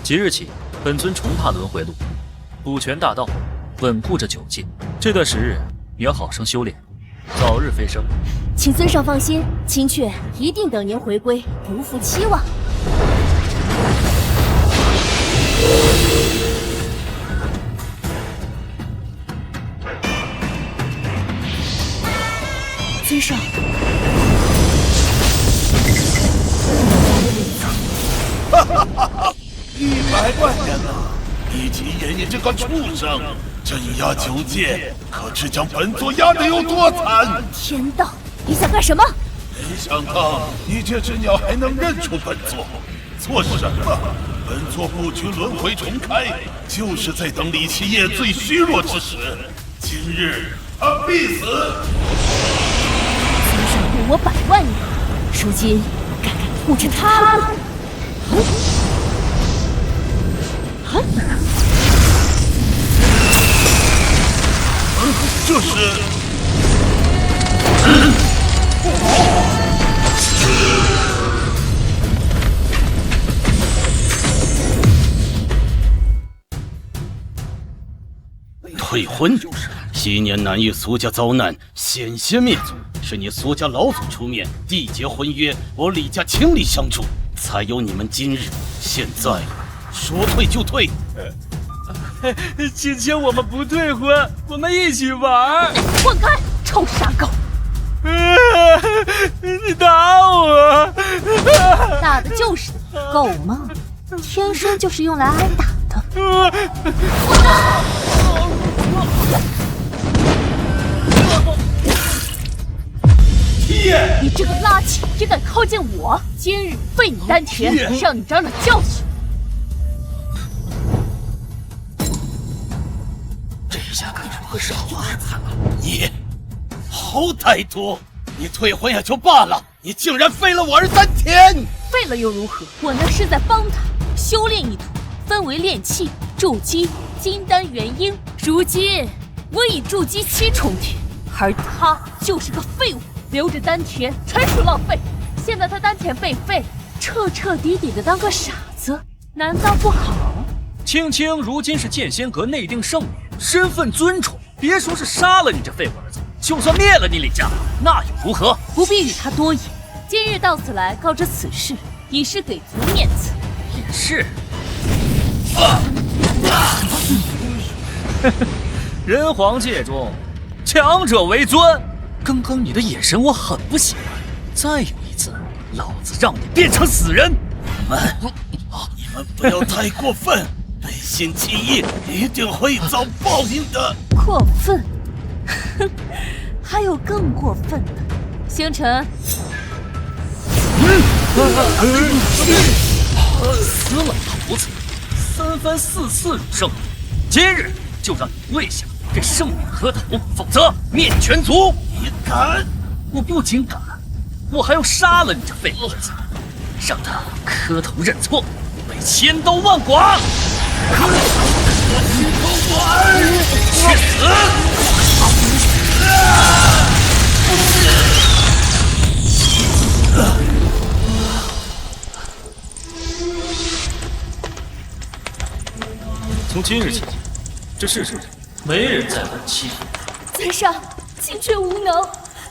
即日起，本尊重踏轮回路，补全大道，稳固着九界。这段时日，你要好生修炼，早日飞升。请尊上放心，青雀一定等您回归，不负期望。尊上，哈哈哈哈！100万人啊！以及爷爷这个畜生，镇压九界，可知将本座压得有多惨？天道，你想干什么？没想到你这只鸟还能认出本座，做什么？本座不惧轮回重开，就是在等李奇业最虚弱之时。今日他必死！尊上护我100万年，如今敢护着他吗？这是。退婚，昔年南域苏家遭难，险些灭族，是你苏家老祖出面缔结婚约，我李家倾力相助，才有你们今日。现在说退就退。今天我们不退婚，我们一起玩。滚开，臭傻狗！你打我！打的就是你，狗嘛，天生就是用来挨打的。你这个垃圾也敢靠近我！今日废你丹田，让你长长教训。这下该如何是好啊？你好歹毒！你退婚也就罢了，你竟然废了我儿丹田！废了又如何？我那是在帮他修炼一途，分为炼气、筑基、金丹、元婴。如今我已筑基7重天，而他就是个废物。留着丹田纯属浪费，现在他丹田被废，彻彻底底的当个傻子，难道不好？青青如今是剑仙阁内定圣女，身份尊崇，别说是杀了你这废物儿子，就算灭了你李家，那又如何？不必与他多言，今日到此来告知此事，以示给足面子。也是。人皇界中，强者为尊。刚刚你的眼神我很不喜欢，再有一次，老子让你变成死人！你们不要太过分，背信弃义一定会遭报应的。过分？哼，还有更过分的。星辰，死老头子，3番4次辱圣女，今日就让你跪下给圣女磕头，否则灭全族！你敢？我不仅敢，我还要杀了你这废物子，让他磕头认错，被千刀万剐！我儿，去死！从今日起，这世上没人再敢欺负你。尊上，青雀无能，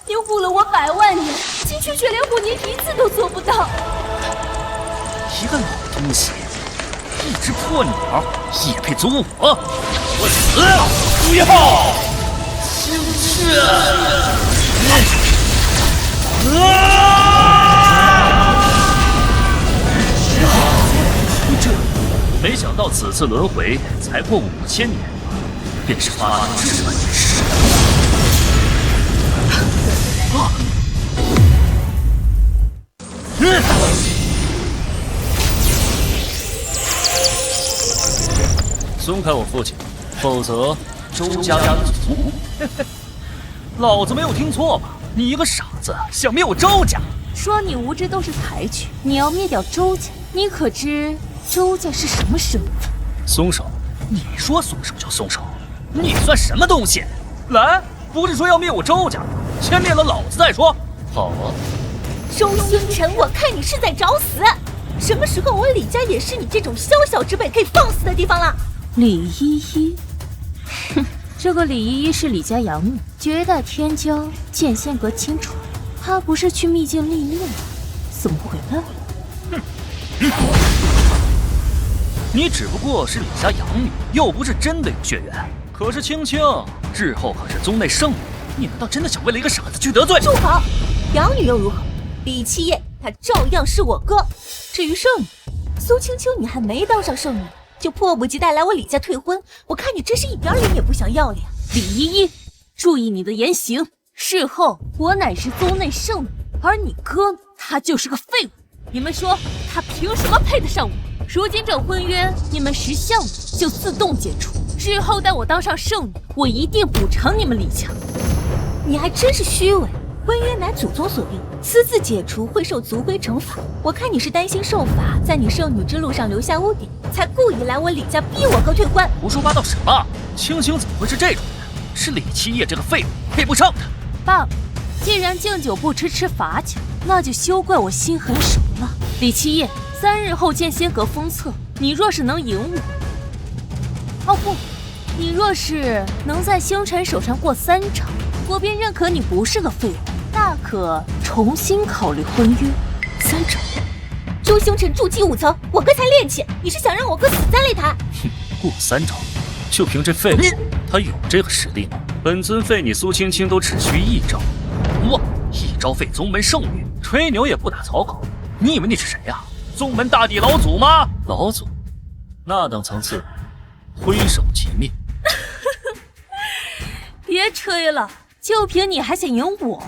您护了我100万年，青雀却连护您1次都做不到。一个老东西，一只破鸟也配阻我？我死！不要！青雀！没想到此次轮回才过5000年，便是发生这么一事。松开我父亲，否则周家灭族。老子没有听错吧？你一个傻子想灭我周家？说你无知都是抬举，你要灭掉周家，你可知周家是什么身份？松手！你说松手就松手，你算什么东西？来，不是说要灭我周家，先灭了老子再说。好啊。周星辰，我看你是在找死！什么时候我李家也是你这种小小之辈可以放肆的地方了？李依依，哼，这个李依依是李家养女，绝代天骄，剑仙阁亲传。她不是去秘境历练吗？怎么回来了？你只不过是李家养女，又不是真的有血缘。可是青青日后可是宗内圣女，你难道真的想为了一个傻子去得罪？住口！养女又如何？李七夜他照样是我哥。至于圣女，苏青青，你还没当上圣女，就迫不及待来我李家退婚，我看你真是一点脸也不想要了呀！李依依，注意你的言行。事后我乃是宗内圣女，而你哥他就是个废物。你们说他凭什么配得上我？如今这婚约，你们识相的就自动解除。日后待我当上圣女，我一定补偿你们李家。你还真是虚伪，婚约乃祖宗所定，私自解除会受族规惩罚。我看你是担心受罚，在你圣女之路上留下污点，才故意来我李家逼我哥退婚。胡说八道什么？青青怎么会是这种人？是李七夜这个废物配不上他。爸，既然敬酒不吃罚酒，那就休怪我心狠手辣。李七夜，3日后剑仙阁封测，你若是能赢我，哦不，你若是能在星辰手上过3场，我便认可你不是个废物，大可重新考虑婚约。3场？周星辰筑基5层，我哥才练气，你是想让我哥死在擂台？哼，过3招，就凭这废物，他有这个实力吗？本尊废你苏青青都只需1招，哇，1招废宗门圣女，吹牛也不打草稿。你以为你是谁呀？宗门大帝老祖吗？老祖，那等层次，挥手即灭。别吹了，就凭你还想赢我？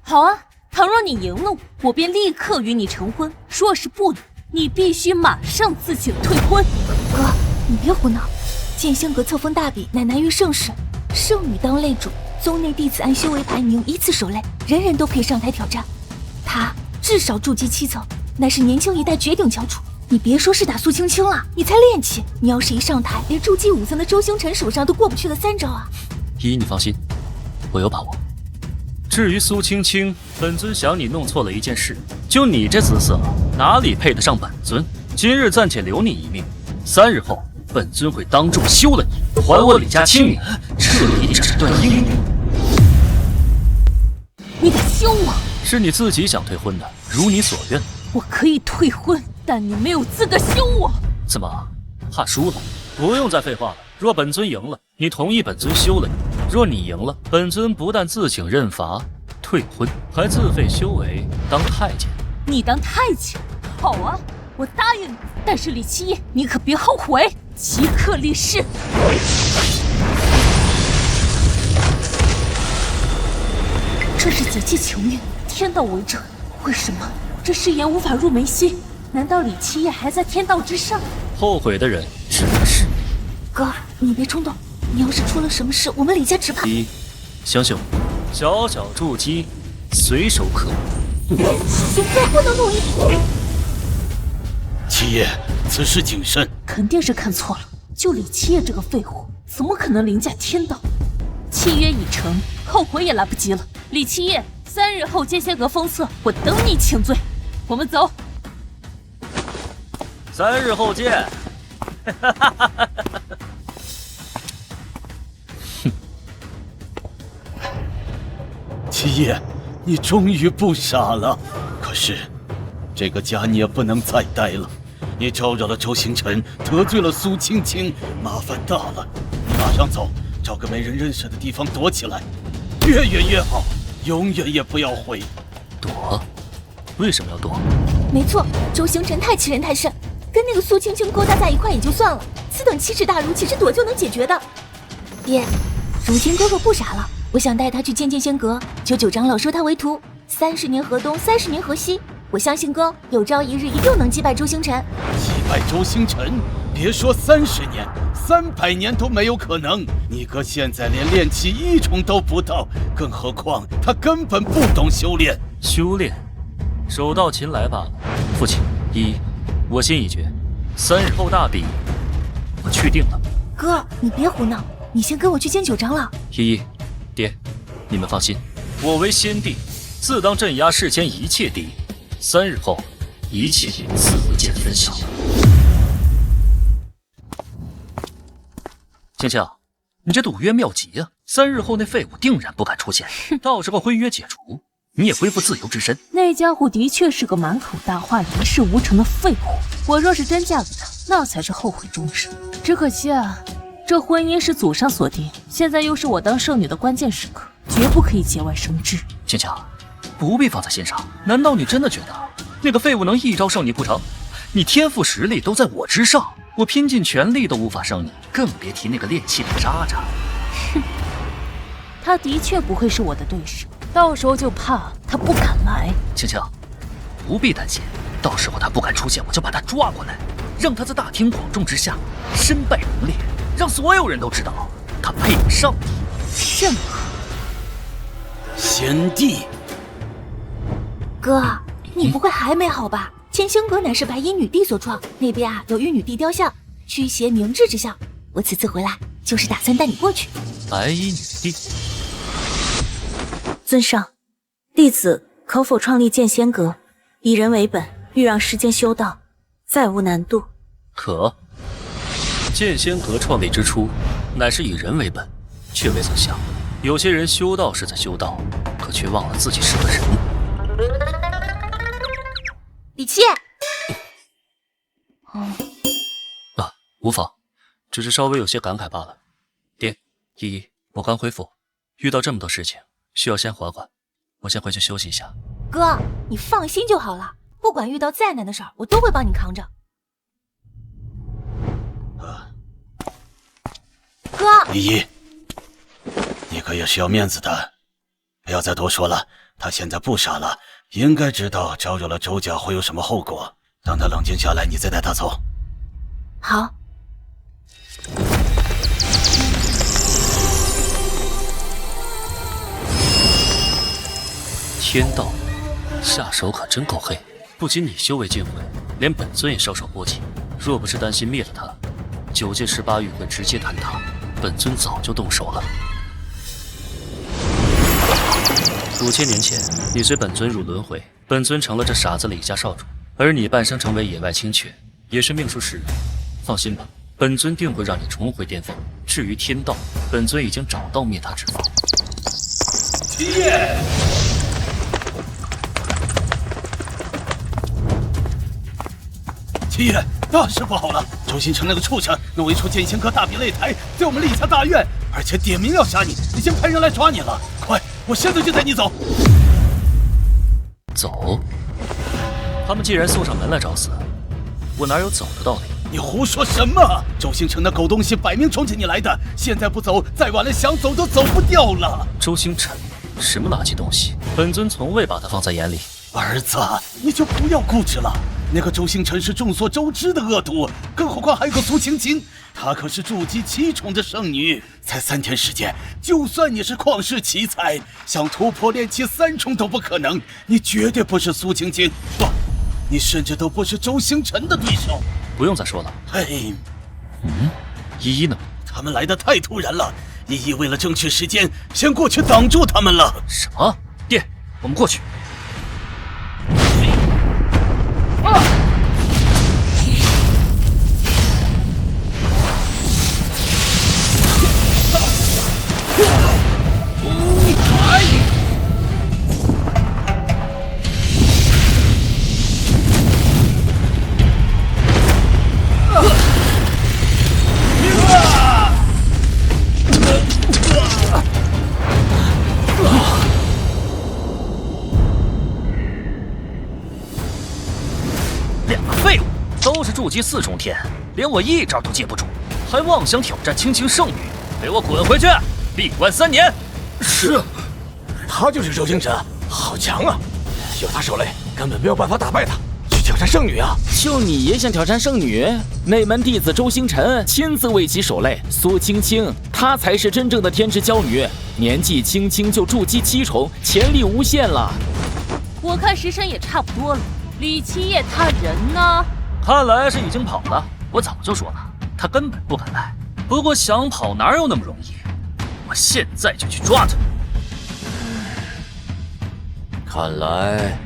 好啊，倘若你赢了我便立刻与你成婚；若是不能，你必须马上自请退婚。哥，你别胡闹！剑仙阁册封大比乃难于盛世，圣女当擂主，宗内弟子按修为排名依次守擂，人人都可以上台挑战。他至少筑基7层，乃是年轻一代绝顶翘楚。你别说是打苏青青了，你才练气，你要是一上台，连筑基5层的周星辰手上都过不去的3招啊！依依，你放心，我有把握。至于苏青青，本尊想你弄错了一件事，就你这姿色，哪里配得上本尊？今日暂且留你一命，3日后，本尊会当众休了你，还我李家清明，彻底斩断姻缘。你敢休我？是你自己想退婚的，如你所愿。我可以退婚，但你没有资格休我。怎么，怕输了？不用再废话了。若本尊赢了，你同意本尊休了你；若你赢了，本尊不但自请认罚退婚，还自废修为当太监。你当太监？好啊，我答应你。但是李七夜，你可别后悔，即刻立誓。这是结契求愿，天道为证。为什么这誓言无法入眉心？难道李七夜还在天道之上？后悔的人只能是你。哥，你别冲动，你要是出了什么事，我们李家只怕……相信我，小小筑基，随手可得。兄哥不能同意。七爷，此事谨慎。肯定是看错了，就李七夜这个废物，怎么可能凌驾天道？契约已成，后悔也来不及了。李七夜，3日后剑仙阁封测，我等你请罪。我们走。3日后见。七爷，你终于不傻了。可是，这个家你也不能再待了。你招惹了周星辰，得罪了苏青青，麻烦大了。你马上走，找个没人认识的地方躲起来，越远越好，永远也不要回。躲？为什么要躲？没错，周星辰太欺人太甚，跟那个苏青青勾搭在一块也就算了，此等奇耻大辱，岂是躲就能解决的？爹，如今哥哥不傻了，我想带他去见剑仙阁，求9长老收他为徒。30年河东，30年河西。我相信哥有朝一日一定能击败周星辰。击败周星辰？别说30年，300年都没有可能。你哥现在连炼气1重都不到，更何况他根本不懂修炼。修炼，手到擒来罢了。父亲，我心已决，3日后大比，我去定了。哥，你别胡闹，你先跟我去见9长老。爹，你们放心，我为先帝，自当镇压世间一切敌。3日后，一切自为见分晓。青青，你这赌约妙极呀！3日后那废物定然不敢出现，到时候婚约解除，你也恢复自由之身。那家伙的确是个满口大话、一事无成的废物。我若是真嫁给他，那才是后悔终生。只可惜啊，这婚姻是祖上所定，现在又是我当圣女的关键时刻，绝不可以节外生枝。青青，不必放在心上。难道你真的觉得那个废物能一招胜你不成？你天赋实力都在我之上，我拼尽全力都无法胜你，更别提那个练气的渣渣。哼，他的确不会是我的对手，到时候就怕他不敢来。青青，不必担心，到时候他不敢出现，我就把他抓过来，让他在大庭广众之下身败名裂，让所有人都知道他配得上你。甚可。贤弟，哥，你不会还没好吧？千星阁乃是白衣女帝所创，那边啊有玉女帝雕像，驱邪明志之效。我此次回来就是打算带你过去。白衣女帝，尊上，弟子可否创立剑仙阁，以人为本，欲让世间修道再无难度？可。剑仙阁创立之初，乃是以人为本，却未曾想，有些人修道是在修道，可却忘了自己是个人。李七，无妨，只是稍微有些感慨罢了。爹，依依，我刚恢复，遇到这么多事情，需要先缓缓，我先回去休息一下。哥，你放心就好了，不管遇到再难的事儿，我都会帮你扛着。哥，依依，你可也是要面子的，不要再多说了。他现在不傻了，应该知道招惹了周家会有什么后果。等他冷静下来，你再带他走。好。天道，下手可真够黑，不仅你修为尽毁，连本尊也稍稍波及。若不是担心灭了他，9界18域会直接坍塌，本尊早就动手了。5000年前，你随本尊入轮回，本尊成了这傻子李家少主，而你半生成为野外青雀，也是命数使然。放心吧，本尊定会让你重回巅峰。至于天道，本尊已经找到灭他之法。七爷，七爷，大事不好了！周星辰那个畜生弄一出剑仙阁大比擂台，在我们李家大院，而且点名要杀你，已经派人来抓你了。快，我现在就带你走。走？他们既然送上门来找死，我哪有走的道理？你胡说什么？周星辰那狗东西摆明冲着你来的，现在不走，再晚了想走都走不掉了。周星辰，什么垃圾东西？本尊从未把他放在眼里。儿子，你就不要固执了。那个周星辰是众所周知的恶毒，更何况还有个苏青青，她可是筑基7重的圣女，才3天时间，就算你是旷世奇才，想突破炼气3重都不可能。你绝对不是苏青青，不，你甚至都不是周星辰的对手。不用再说了。嘿，依依呢？他们来得太突然了，依依为了争取时间，先过去挡住他们了。什么？爹，我们过去。筑基4重天，连我一招都接不住，还妄想挑战青青圣女，给我滚回去，闭关3年。是，他就是周星辰，好强啊！有他手雷，根本没有办法打败他。去挑战圣女啊！就你也想挑战圣女？内门弟子周星辰亲自为其守擂，苏青青，她才是真正的天之骄女，年纪轻轻就筑基7重，潜力无限了。我看时辰也差不多了，李七夜他人呢？看来是已经跑了。我早就说了，他根本不敢来。不过想跑哪有那么容易？我现在就去抓他。看来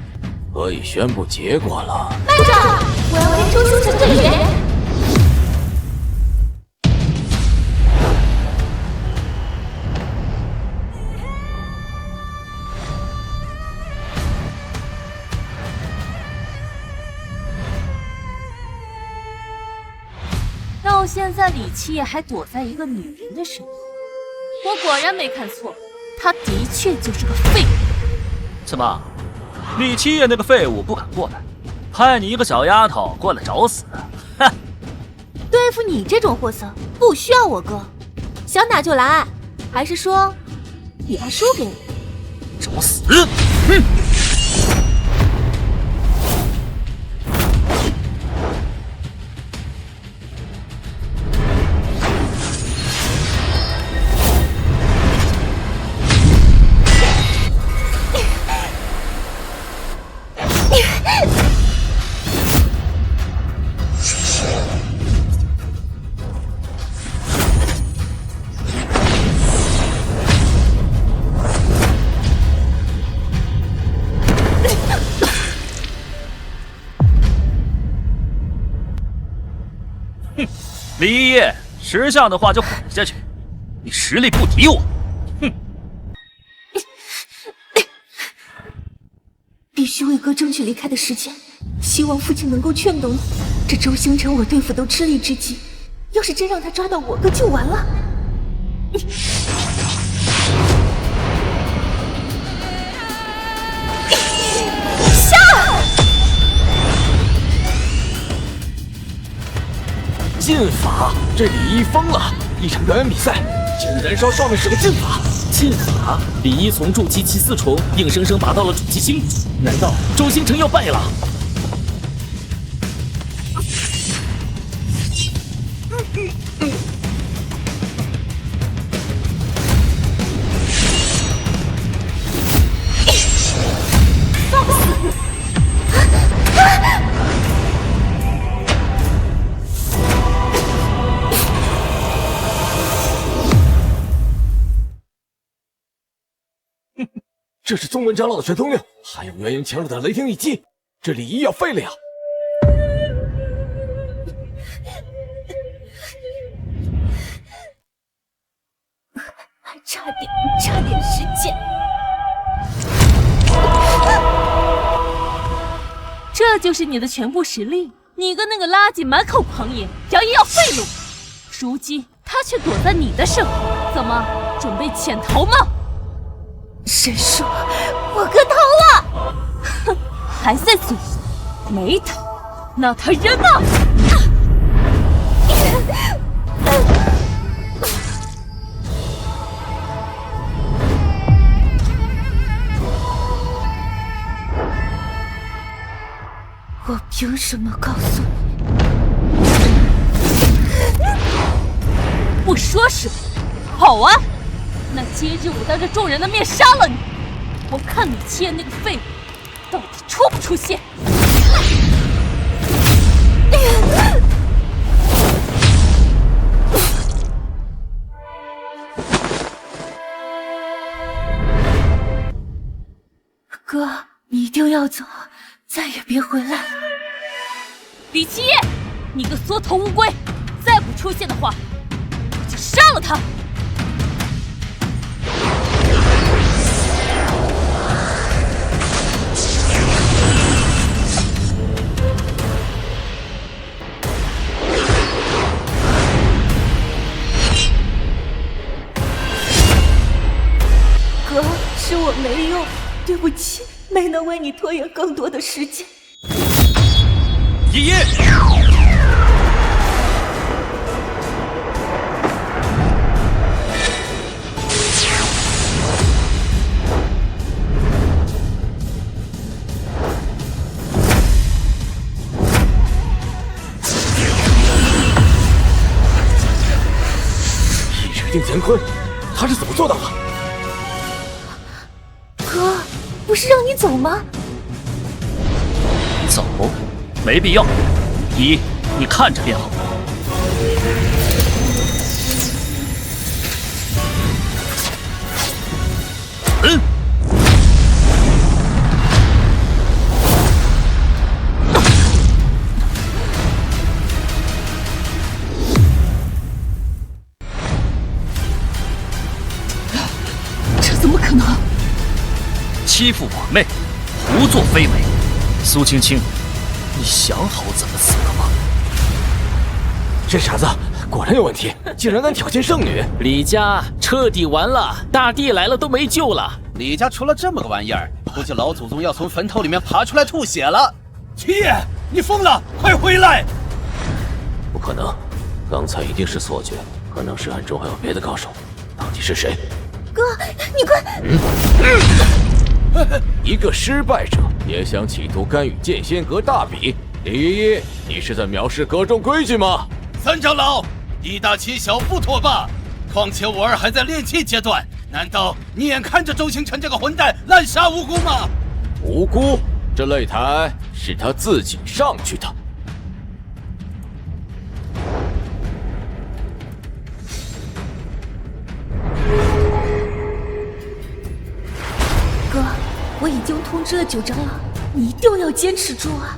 可以宣布结果了。慢着，我要跟周星辰对决。到现在，李七夜还躲在一个女人的身后。我果然没看错，他的确就是个废物。怎么，李七夜那个废物不敢过来，派你一个小丫头过来找死？哼！对付你这种货色，不需要我哥，想打就来。还是说，你怕输给我？找死！哼！李一夜，识相的话就滚下去，你实力不敌我。哼！必须为哥争取离开的时间，希望父亲能够劝懂你。这周星辰我对付都吃力之极，要是真让他抓到我哥就完了。禁法，这李一疯了！一场表演比赛，竟然燃烧少妹使个禁法！禁法，李一从筑基期4重硬生生拔到了筑基星，难道周星辰要败了？这是宗门长老的神通令，还有元婴强者的雷霆一击，这李一要废了呀！还差点时间。这就是你的全部实力？你跟那个垃圾满口狂言，扬言要废了我，如今他却躲在你的身后，怎么准备潜逃吗？神术，我哥逃了！哼，还在嘴没逃，那他人呢？我凭什么告诉你？不说是吧？好啊，那今日我当着众人的面杀了你，我看李七夜那个废物到底出不出现。哥，你一定要走，再也别回来了。李七夜，你个缩头乌龟，再不出现的话，我就杀了他！哥，是我没用，对不起，没能为你拖延更多的时间。一夜，一锤定乾坤，他是怎么做到的？哥，不是让你走吗？走，没必要。一，你看着便好。欺负我妹，胡作非为。苏青青，你想好怎么死了吗？这傻子果然有问题，竟然敢挑衅圣女！李家彻底完了，大帝来了都没救了。李家出了这么个玩意儿，估计老祖宗要从坟头里面爬出来吐血了。七爷，你疯了，快回来！不可能，刚才一定是错觉，可能是暗中还有别的高手，到底是谁？哥，你快！一个失败者也想企图干预剑仙阁大比，李依依，你是在藐视阁中规矩吗？三长老，一大欺小不妥吧？况且我儿还在炼气阶段，难道你眼看着周星辰这个混蛋滥杀无辜吗？无辜？这擂台是他自己上去的。哥，我已经通知了九长老，你一定要坚持住啊！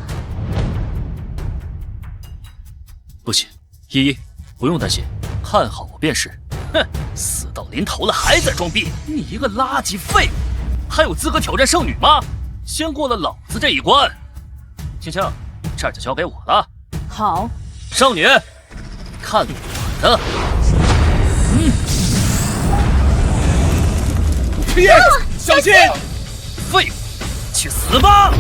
不行，依依，不用担心，看好我便是。哼，死到临头了还在装逼，你一个垃圾废物，还有资格挑战圣女吗？先过了老子这一关。青青，这儿就交给我了。好，圣女，看我的！七爷，小心！废物，去死吧！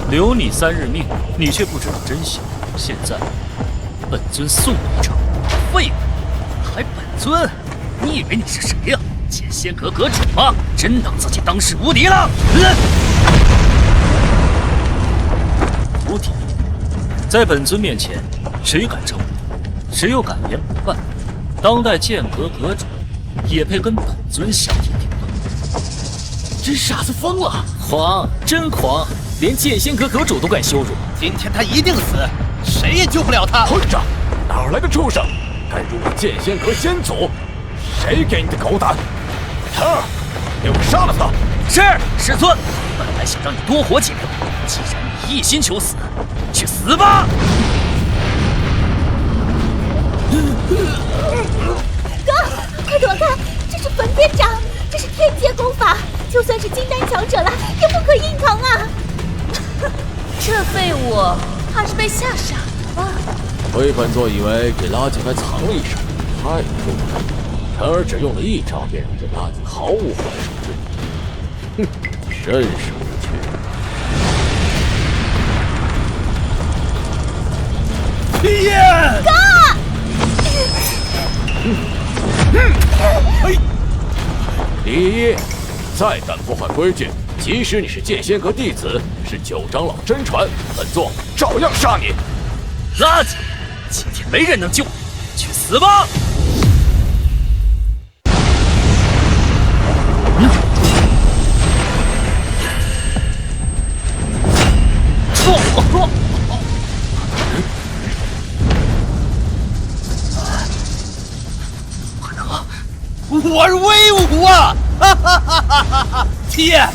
留你3日命，你却不知道珍惜。现在，本尊送你一程。废物，还本尊？你以为你是谁呀？剑仙阁阁主吗？真当自己当世无敌了？无敌，在本尊面前，谁敢称武？谁又敢言不犯？当代剑阁阁主，也配跟本尊相提并论？这傻子疯了！狂，真狂，连剑仙阁阁主都敢羞辱。今天他一定死，谁也救不了他。混账！哪来的畜生，敢辱我剑仙阁仙祖？谁给你的狗胆？腾儿，给我杀了他！是，师尊。本来想让你多活几秒，既然你一心求死，去死吧！哥，快躲开！这是焚天掌，这是天阶功法，就算是金丹强者了，也不可硬扛啊！这废物怕是被吓傻了吧？亏本座以为这垃圾还藏了一手，太重了。晨儿只用了一招，便让这垃圾毫无还手之力。哼，真是无趣。七爷，哥！李依依，再敢破坏规矩，即使你是剑仙阁弟子，是九长老真传，本座照样杀你！垃圾，今天没人能救你，去死吧！我儿威武啊！哈哈哈哈哈哈！七爷，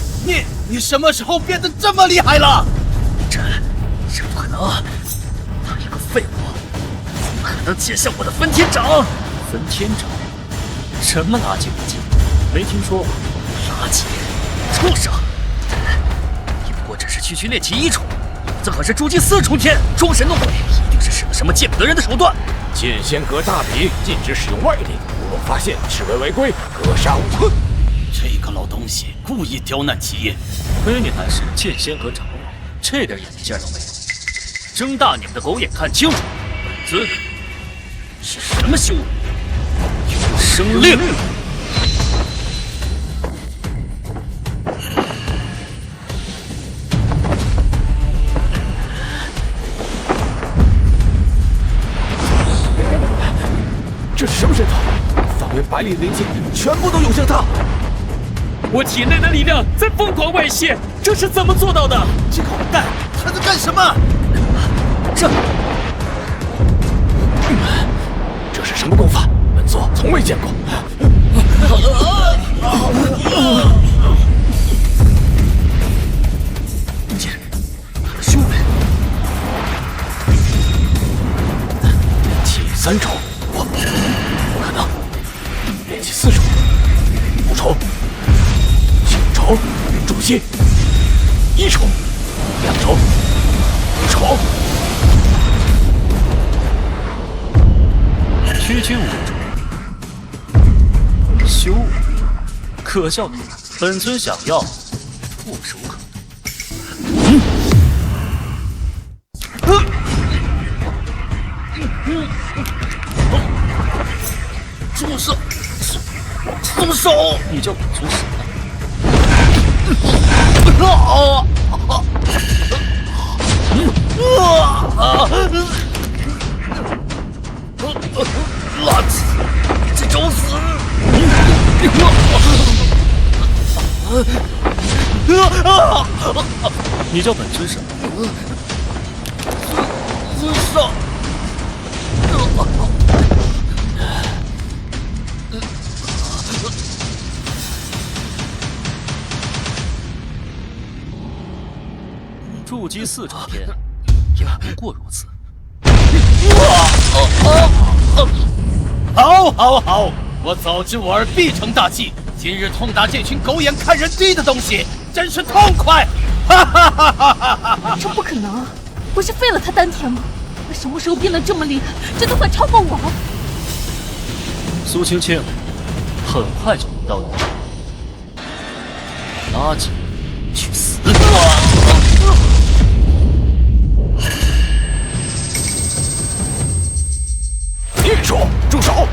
你什么时候变得这么厉害了？这不可能！他一个废物，怎么可能接下我的焚天掌？焚天掌？什么垃圾武器？没听说过。垃圾！畜生！你不过只是区炼气1重，这可是筑基4重天，装神弄鬼，一定是使了什么见不得人的手段。剑仙阁大比禁止使用外力，如果发现视为违规，格杀勿论。这个老东西故意刁难七爷，亏你还是剑仙阁长老，这点眼力见儿都没有。睁大你们的狗眼看清楚，本尊是什么修为？有生令！这是什么身法？方圆100里的灵气全部都涌向他。我体内的力量在疯狂外泄，这是怎么做到的？这个混蛋他在干什么？这是什么功法？本座从未见过。他的修为，丑，主席，一丑，两丑，丑。区区5种，修为，可笑可笑。本尊想要，唾手可得。住手！松手！你叫本尊什么？垃圾！这找死！你叫本尊什么？尊上。筑基4重天，也不过如此。好，我早知我儿必成大器，今日痛打这群狗眼看人低的东西，真是痛快！这不可能，不是废了他丹田吗？他什么时候变得这么厉害？这都快超过我了。苏青青，很快就轮到你。垃圾，去死！孽畜，住手！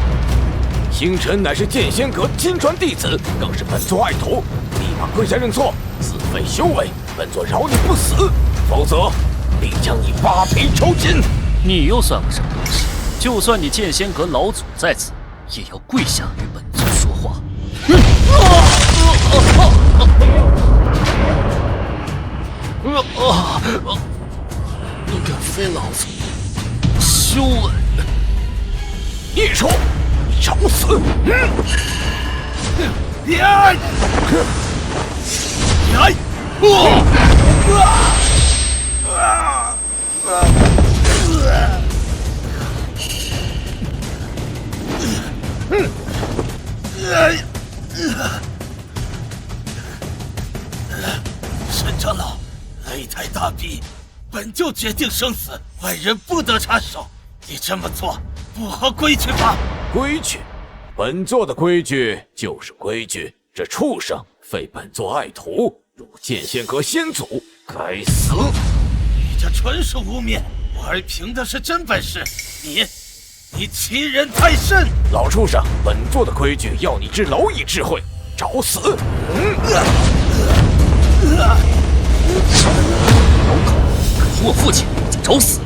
星辰乃是剑仙阁亲传弟子，更是本座爱徒，立马跪下认错，自废修为，本座饶你不死，否则必将你扒皮抽筋。你又算个什么东西？就算你剑仙阁老祖在此，也要跪下与本尊说话。你敢非老子？修为！孽畜，你找死！沈长老，擂台大比，本就决定生死，外人不得插手。你这么做不合规矩吧？规矩，本座的规矩就是规矩。这畜生废本座爱徒，辱剑仙阁先祖，该死！你这纯属污蔑，我儿凭的是真本事，你欺人太甚！老畜生，本座的规矩要你知蝼蚁智慧，找死！辱我父亲，找死！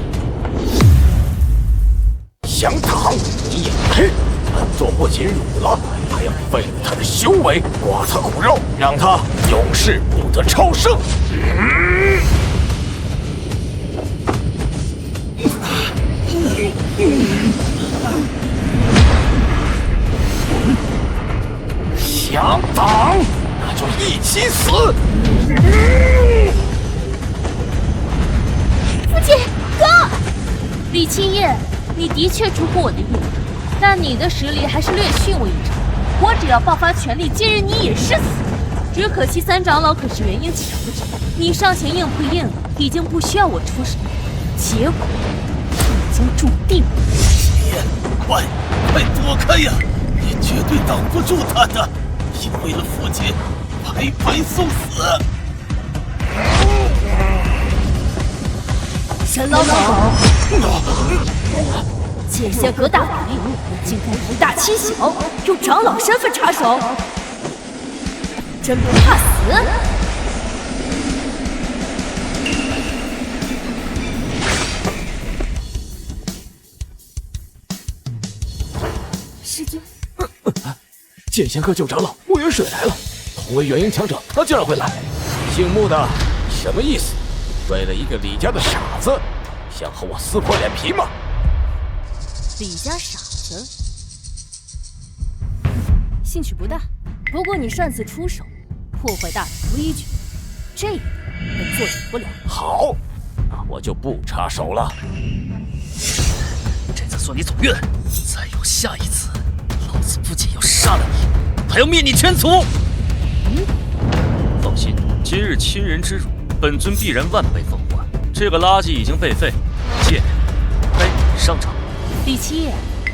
想躺你也配！本座不仅辱了，还要废了他的修为，刮他骨肉，让他永世不得超生。想挡，那就一起死！父亲，哥，李青叶，你的确出乎我的意料，但你的实力还是略逊我一筹。我只要爆发全力，今日你也是死。只可惜三长老可是元婴强者，你上前硬碰硬，已经不需要我出手，结果已经注定。爷，快躲开呀！你绝对挡不住他的，你为了父亲白白送死！沈老总，剑仙阁大比，竟敢以大欺小，用长老身份插手，真不怕死？师尊，剑仙阁旧长老穆元水来了，同为元婴强者，他竟然会来。姓穆的，什么意思？为了一个李家的傻子，想和我撕破脸皮吗？李家傻子，兴趣不大。不过你擅自出手，破坏大人规矩，这个本座忍不了。好，那我就不插手了。这次算你走运，再有下一次，老子不仅要杀了你，还要灭你全族！亲人之辱，本尊必然万倍奉还。这个垃圾已经被废，贱人该你上场。李七夜，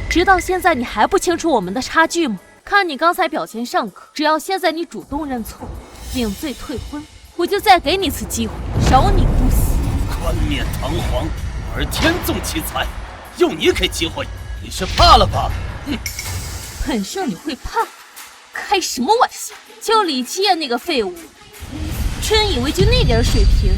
直到现在你还不清楚我们的差距吗？看你刚才表现尚可，只要现在你主动认错，领罪退婚，我就再给你次机会，饶你不死。冠冕堂皇，而天纵奇才，用你给机会，你是怕了吧？本圣女会怕？开什么玩笑！就李七夜那个废物，真以为就那点水平？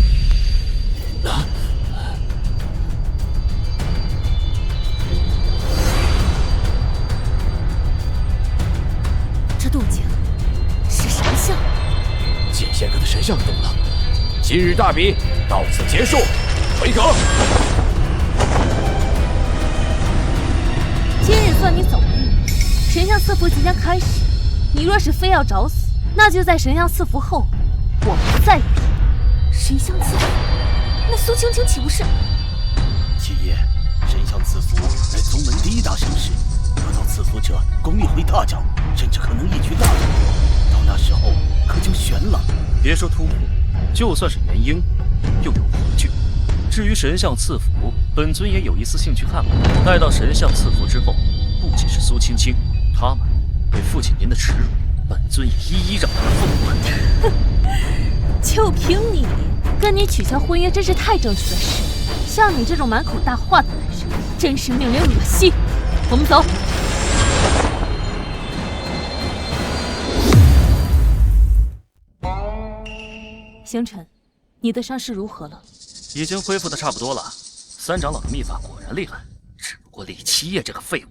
这动静是神像？剑仙阁的神像动了。今日大比到此结束，回阁。今日算你走运，神像赐福即将开始。你若是非要找死，那就在神像赐福后，我们再比。神像赐福，那苏青青岂不是？七爷，神像赐福乃宗门第一大盛事，得到赐福者功力会大涨，甚至可能一举大突破。到那时候可就悬了。别说突破，就算是元婴，又有何惧？至于神像赐福，本尊也有一丝兴趣看看。待到神像赐福之后，不仅是苏青青，他们为父亲您的耻辱，本尊也一一让他们奉还。就凭你，跟你取消婚约真是太正式的事。像你这种满口大话的男人，真是令人恶心。我们走。星辰，你的伤势如何了？已经恢复的差不多了。三长老的秘法果然厉害，只不过李七夜这个废物，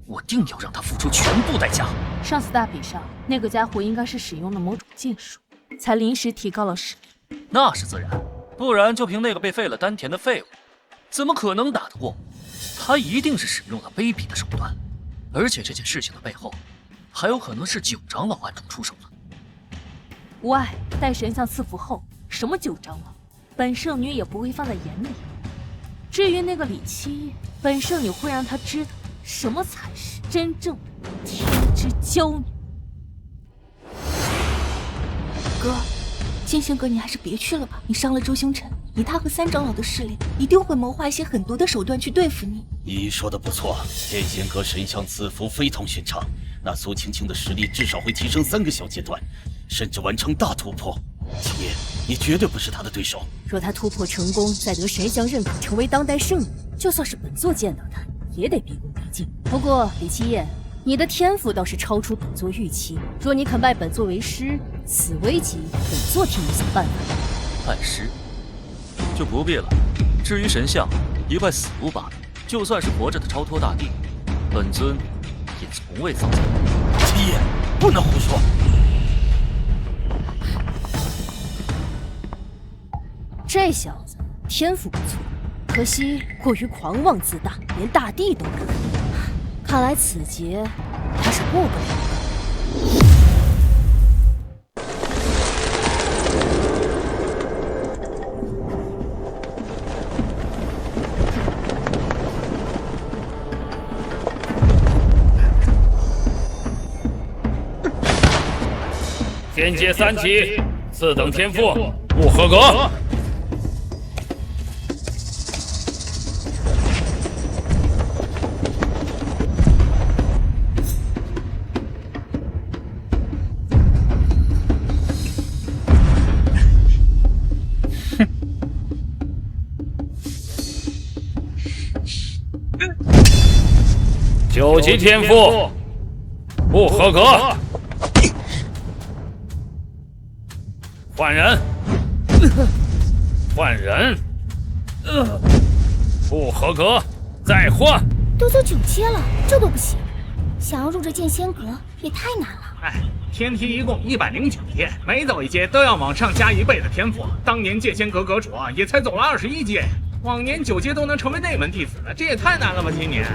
我定要让他付出全部代价。上次大比上，那个家伙应该是使用了某种禁术，才临时提高了实力。那是自然，不然就凭那个被废了丹田的废物，怎么可能打得过？他一定是使用了卑鄙的手段，而且这件事情的背后，还有可能是九长老暗中出手了。无碍，待神像赐福后，什么九长老，本圣女也不会放在眼里。至于那个李七夜，本圣女会让他知道什么才是真正的天之娇女。哥，剑仙阁你还是别去了吧，你伤了周星辰，以他和三长老的势力，一定会谋划一些狠毒的手段去对付你。你说的不错，剑仙阁神像赐福非同寻常，那苏青青的实力至少会提升3个小阶段，甚至完成大突破。七爷，你绝对不是他的对手。若他突破成功，再得神像认可，成为当代圣女，就算是本座见到他，也得毕恭毕敬。不过李七夜，你的天赋倒是超出本座预期。若你肯拜本座为师，此危机本座替你想办法。拜师就不必了。至于神像，一块死物罢了。就算是活着的超脱大帝，本尊也从未放在眼里。七爷，不能胡说。这小子天赋不错，可惜过于狂妄自大，连大帝都敢。看来此劫他是过不了的。天阶3级，次等天赋，不合格。9级天赋，不合格。换人，换人，不合格，再换。都走9阶了，这都不行，想要入这剑仙阁也太难了。哎，天梯一共109天，每走一阶都要往上加1倍的天赋。当年剑仙阁阁主也才走了21阶，往年9阶都能成为内门弟子了，这也太难了吧！今年。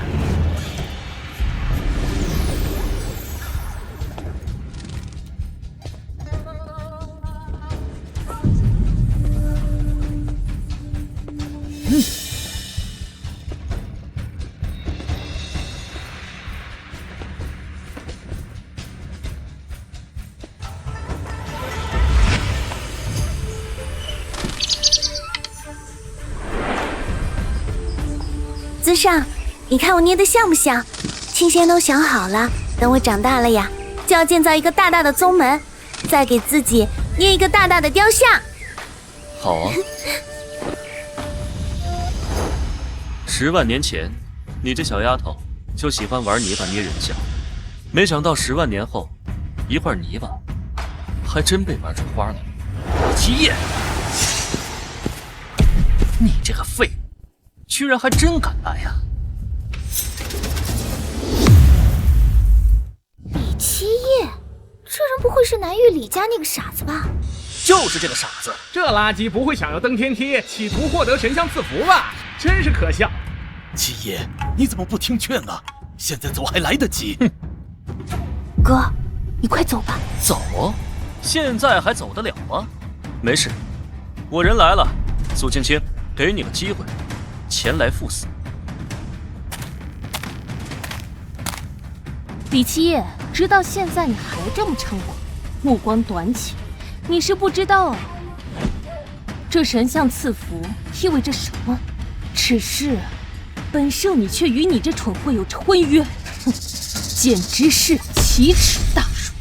子上，你看我捏的像不像？青仙都想好了，等我长大了呀，就要建造一个大大的宗门，再给自己捏一个大大的雕像。好啊。10万年前，你这小丫头就喜欢玩泥巴捏人像，没想到10万年后，一块泥巴还真被玩出花来。七叶，你这个废物，居然还真敢来呀！李七叶，这人不会是南域李家那个傻子吧？就是这个傻子，这垃圾不会想要登天梯，企图获得神像赐福吧？真是可笑。七叶，你怎么不听劝啊？现在走还来得及。哥，你快走吧。走？现在还走得了吗？没事，我人来了。苏青青，给你个机会，前来赴死。李七叶，直到现在你还这么猖狂，目光短浅，你是不知道这神像赐福意味着什么。只是本圣女却与你这蠢货有着婚约，哼，简直是奇耻大辱。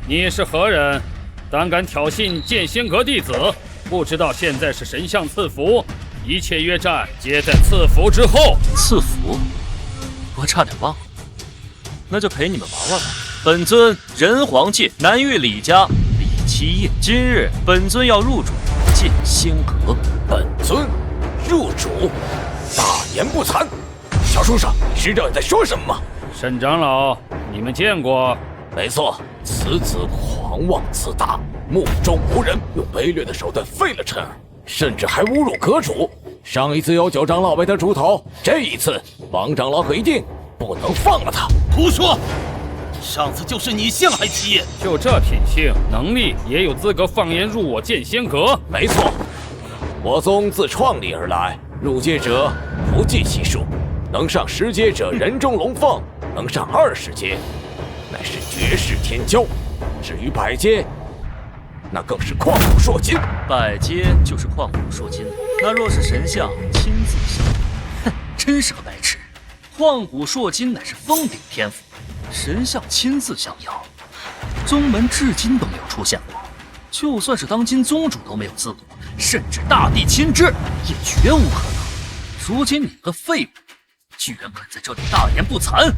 你是何人？胆敢挑衅剑仙阁弟子？不知道现在是神像赐福，一切约战皆在赐福之后。赐福？我差点忘了，那就陪你们玩玩吧。本尊人皇界南域李家李七叶，今日本尊要入主剑仙阁。本尊入主，大言不惭！小书生，你知道你在说什么吗？沈长老，你们见过？没错，此子狂妄自大，目中无人，用卑劣的手段废了辰儿，甚至还侮辱阁主。上一次有9长老被他出头，这一次王长老可一定不能放了他。胡说！上次就是你陷害七叶，就这品性能力，也有资格放言入我剑仙阁？没错，我宗自创立而来，入阶者不计其数，能上10阶者人中龙凤，能上20阶乃是绝世天骄。至于100阶，那更是旷古烁今。100阶就是旷古烁今了。那若是神像亲自相邀，哼，真是个白痴。旷古烁今乃是封顶天赋，神像亲自相邀，宗门至今都没有出现过。就算是当今宗主都没有资格，甚至大帝亲至也绝无可能。如今你个废物，居然敢在这里大言不惭！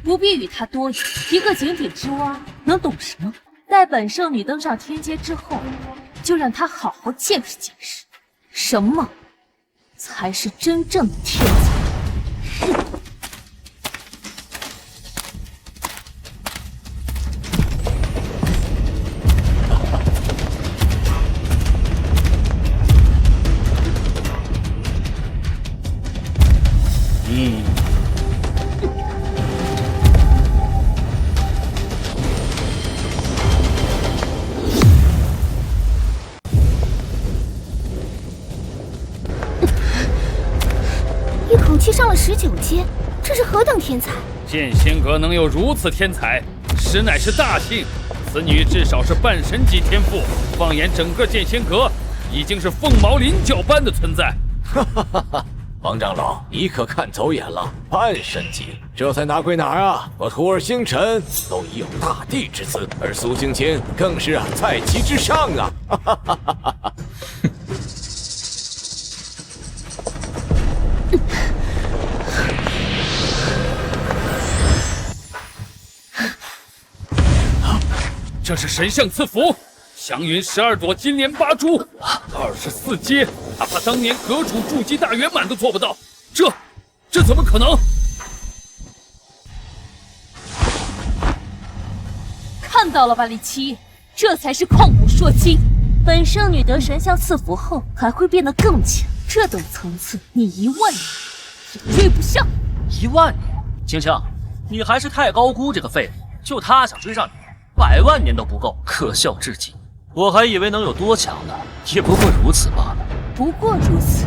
不必与他多言，一个井底之蛙能懂什么？待本圣女登上天阶之后，就让她好好见识见识，什么才是真正的天才。哼！上了19阶，这是何等天才！剑仙阁能有如此天才，实乃是大幸。此女至少是半神级天赋，放眼整个剑仙阁，已经是凤毛麟角般的存在。哈哈哈哈！王长老，你可看走眼了，半神级，这才哪归哪啊！我徒儿星辰都已有大帝之资，而苏青青更是在其之上啊！哈哈哈哈哈！这是神像赐福，祥云12朵，金莲8株，24阶，哪怕当年阁主筑基大圆满都做不到，这怎么可能？看到了吧，李七，这才是旷古烁今。本圣女得神像赐福后，还会变得更强，这等层次，你1万年也追不上。1万年？青青，你还是太高估这个废物，就他想追上你，100万年都不够，可笑至极。我还以为能有多强呢，也不过如此罢了。不过如此，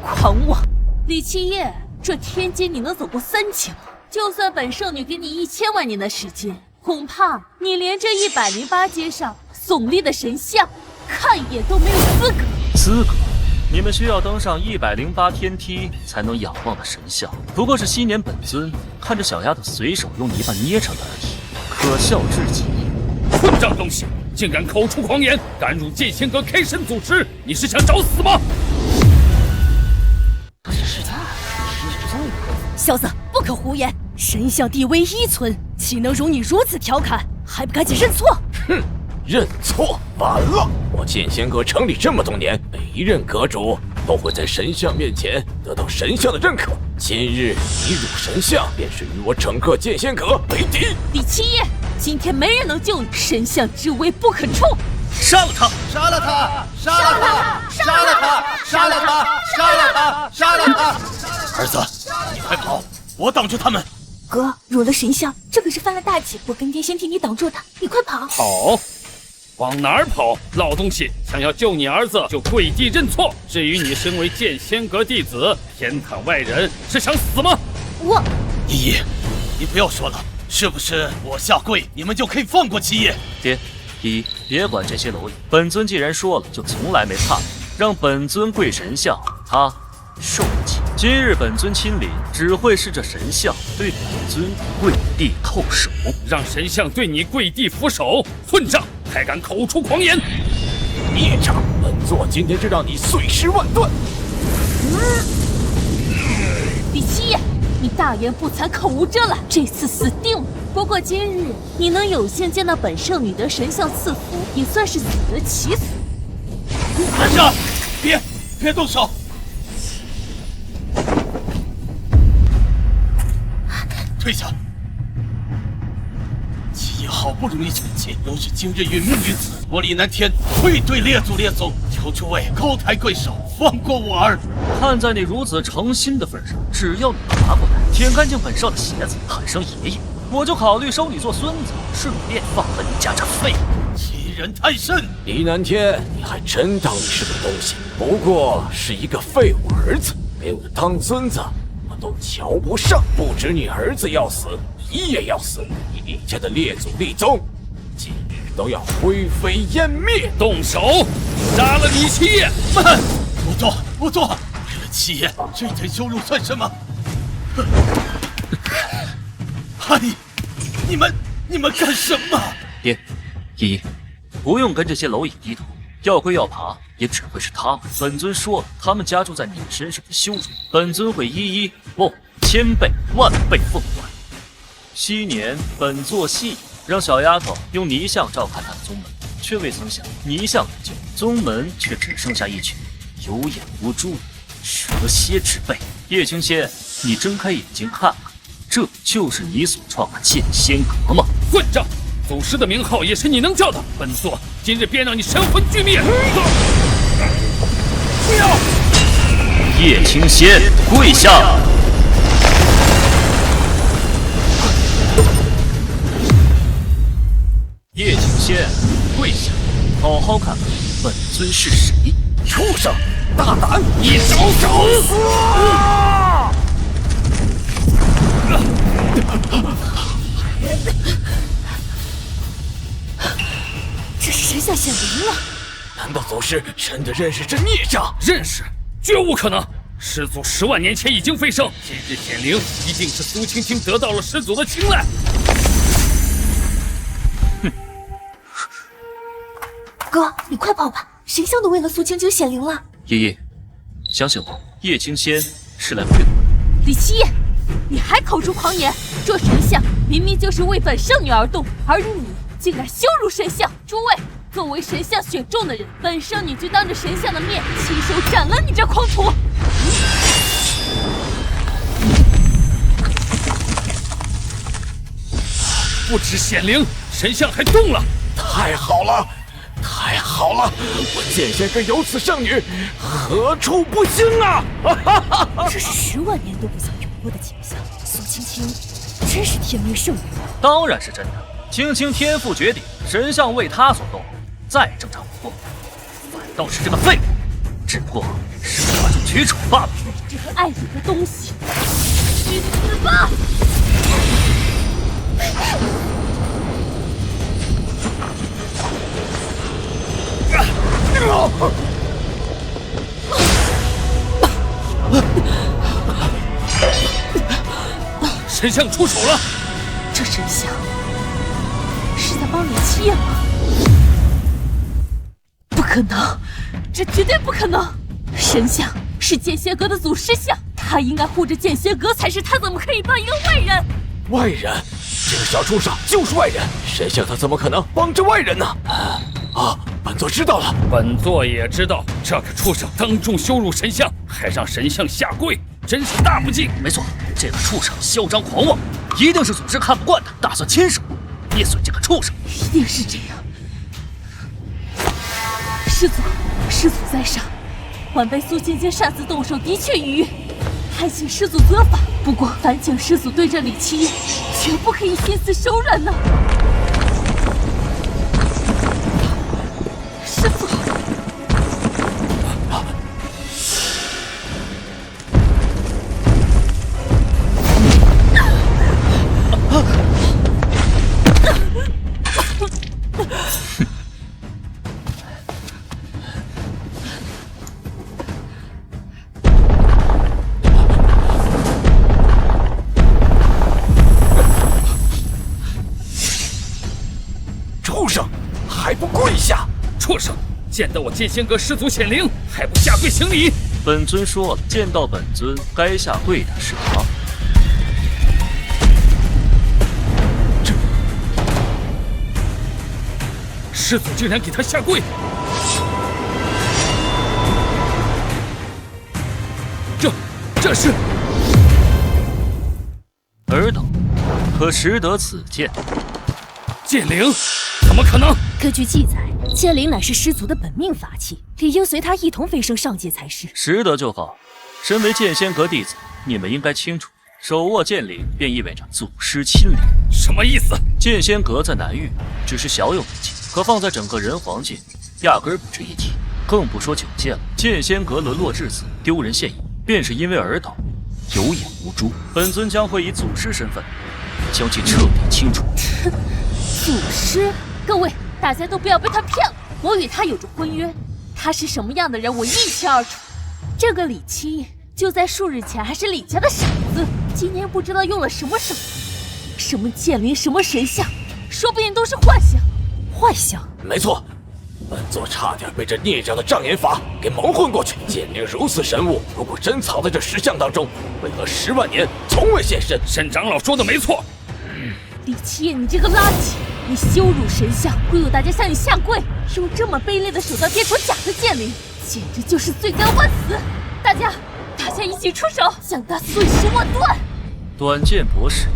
狂妄！李七叶，这天阶你能走过3阶吗？就算本圣女给你1000万年的时间，恐怕你连这108阶上耸立的神像看一眼都没有资格。资格？你们需要登上108天梯才能仰望的神像，不过是昔年本尊看着小丫头随手用泥巴捏成的而已，可笑至极。混账东西，竟敢口出狂言，敢辱剑仙阁 K 神祖师，你是想找死吗？小子，不可胡言！神像地位1存，岂能容你如此调侃？还不赶紧认错！哼，认错完了！我剑仙阁成立这么多年，每一任阁主都会在神像面前得到神像的认可。今日你辱神像，便是与我整个剑仙阁为敌。李七夜，今天没人能救你，神像之威不可触！杀了他！杀了他！杀了他！杀了他！杀了他！杀了他！杀了他！儿子，你快跑，我挡住他们。哥，辱了神像，这可是犯了大忌，我跟爹先替你挡住他，你快跑！跑？往哪儿跑？老东西，想要救你儿子就跪地认错。至于你身为剑仙阁弟子，偏袒外人，是想死吗？我依依，你不要说了，是不是我下跪，你们就可以放过七爷？爹，依依，别管这些蝼蚁，本尊既然说了，就从来没怕过。让本尊跪神像，他受不起。今日本尊亲临，只会是这神像对本尊跪地叩首，让神像对你跪地俯首，混账！还敢口出狂言！孽障，本座今天就让你碎尸万段！李七夜，你大言不惭，口无遮拦，这次死定了。不过今日你能有幸见到本圣女得神像赐福，也算是死得其所。儿子，别动手！退下！七爷好不容易成亲，都是今日殒命于此，我李南天愧对列祖列宗，求诸位高抬贵手，放过我儿。看在你如此诚心的份上，只要你拿过来，舔干净本少的鞋子，喊声爷爷，我就考虑收你做孙子，顺便放了你家这废物。欺人太甚！李南天，你还真当你是个东西？不过是一个废物儿子，给我当孙子，我都瞧不上。不止你儿子要死，你也要死，你李家的列祖列宗，今日都要灰飞烟灭！动手，杀了李七夜！慢，不做！为了七爷，这点羞辱算什么？阿姨，你们干什么？爹，依依，不用跟这些蝼蚁低头，要跪要爬，也只会是他们。本尊说了，他们加注在你身上的羞辱，本尊会一一1000倍、万倍奉还。昔年本座戏让小丫头用泥像照看她的宗门，却未曾想泥像不救，宗门却只剩下一群有眼无珠的蛇蝎之辈。叶青仙，你睁开眼睛看看，这就是你所创的剑仙阁吗？混账！祖师的名号也是你能叫的，本座今日便让你神魂俱灭！叶青仙，跪下！叶青仙，跪下，好好看看本尊是谁！畜生，大胆，一招找死！这是神像显灵了！难道祖师真的认识这孽障？认识？绝无可能！师祖10万年前已经飞升，今日显灵，一定是苏青青得到了师祖的青睐。哥，你快跑吧！神像都为了苏青青显灵了。依依，相信我，叶青仙是来会我的。李七夜，你还口出狂言！这神像明明就是为本圣女而动，而你竟然羞辱神像！诸位，作为神像选中的人，本圣女就当着神像的面亲手斩了你这狂徒！不止显灵，神像还动了！太好了！太好了！我剑仙阁有此圣女，何处不兴啊！这是10万年都不曾有过的景象。苏青青真是天命圣女？当然是真的。青青天赋绝顶，神像为她所动，再正常不过。反倒是这个废物，只不过是个哗众取宠罢了。这个爱你的东西，去死吧！神像出手了！这神像是在帮李七夜吗？不可能，这绝对不可能！神像是剑仙阁的祖师像，他应该护着剑仙阁才是，他怎么可以帮一个外人？外人？这个小畜生就是外人，神像他怎么可能帮着外人呢？本座知道了。本座也知道，这个畜生当众羞辱神像，还让神像下跪，真是大不敬。没错，这个畜生嚣张狂妄，一定是祖师看不惯他，打算亲手捏碎这个畜生。一定是这样。师祖在上，晚辈苏芊芊擅自动手，的确逾越，还请师祖责罚。不过，烦请师祖对这李七夜，绝不可以心慈手软呢。师祖，畜生，还不跪下！畜生！见到我剑仙阁师祖显灵，还不下跪行礼？本尊说了，见到本尊该下跪的是他。师祖竟然给他下跪！这是尔等可识得此剑？剑灵？怎么可能？根据记载，剑灵乃是师祖的本命法器，理应随他一同飞升上界才是。识得就好。身为剑仙阁弟子，你们应该清楚，手握剑灵便意味着祖师亲临。什么意思？剑仙阁在南域只是小有名气，可放在整个人皇界，压根儿不值一提。更不说9剑了，剑仙阁沦落至此，丢人现眼，便是因为尔等有眼无珠。本尊将会以祖师身份，将其彻底清除。祖师？各位，大家都不要被他骗了。我与他有着婚约，他是什么样的人，我一清二楚。这个李七夜就在数日前还是李家的傻子，今天不知道用了什么手段，什么剑灵，什么神像，说不定都是幻象。幻象？没错，本座差点被这孽障的障眼法给蒙混过去。剑灵如此神物，如果真藏在这石像当中，为何10万年从未现身？沈长老说的没错。李七夜，你这个垃圾！你羞辱神像，挥舞大家向你下跪，用这么卑劣的手段变出假的剑灵，简直就是罪该万死！大家一起出手，将他碎尸万段！短剑博士，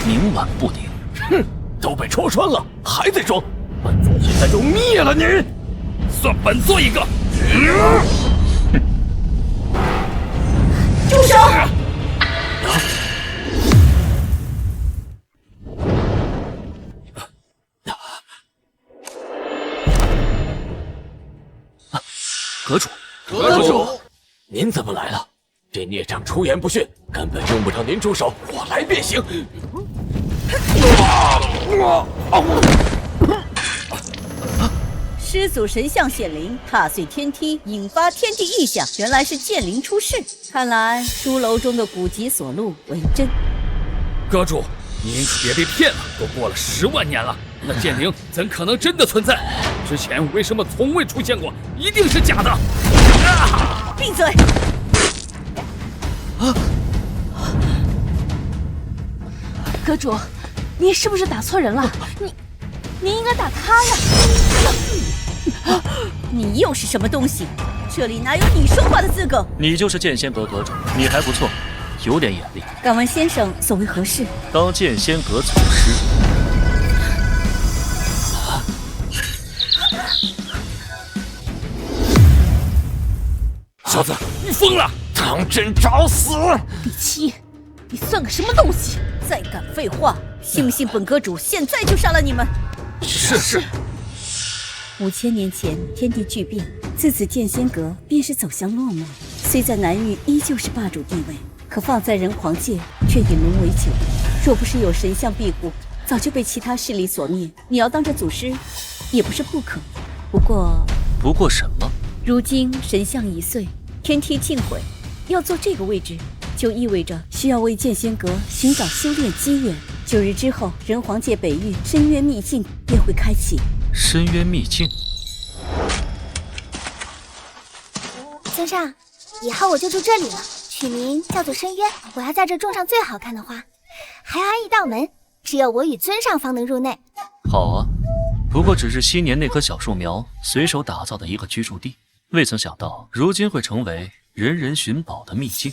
明晚不灵。哼，都被戳穿了，还在装！本座现在就灭了你！算本座一个！住手！阁主，您怎么来了？这孽障出言不逊，根本用不着您出手，我来便行。师祖神像显灵，踏碎天梯，引发天地异象，原来是剑灵出世。看来书楼中的古籍所录为真。阁主，您可别被骗了，都过了10万年了，那剑灵怎可能真的存在？之前为什么从未出现过？一定是假的！闭嘴！阁主，你是不是打错人了？你应该打他呀！你又是什么东西？这里哪有你说话的资格？你就是剑仙阁阁主，你还不错，有点眼力。敢问先生所为何事？当剑仙阁祖师。小子，你疯了！当真找死！李七，你算个什么东西？再敢废话，信不信本阁主现在就杀了你们？是。 5000年前，天地巨变，自此剑仙阁便是走向落寞。虽在南域依旧是霸主地位，可放在人皇界却已沦为酒。若不是有神像庇护，早就被其他势力所灭。你要当这祖师，也不是不可。不过什么？如今神像已碎，天梯尽毁，要做这个位置，就意味着需要为剑仙阁寻找修炼机缘。9日之后，人皇界北域深渊秘境便会开启。深渊秘境，尊上，以后我就住这里了，取名叫做深渊。我要在这种上最好看的花，还安一道门，只有我与尊上方能入内。好啊，不过只是昔年那棵小树苗随手打造的一个居住地，未曾想到如今会成为人人寻宝的秘境。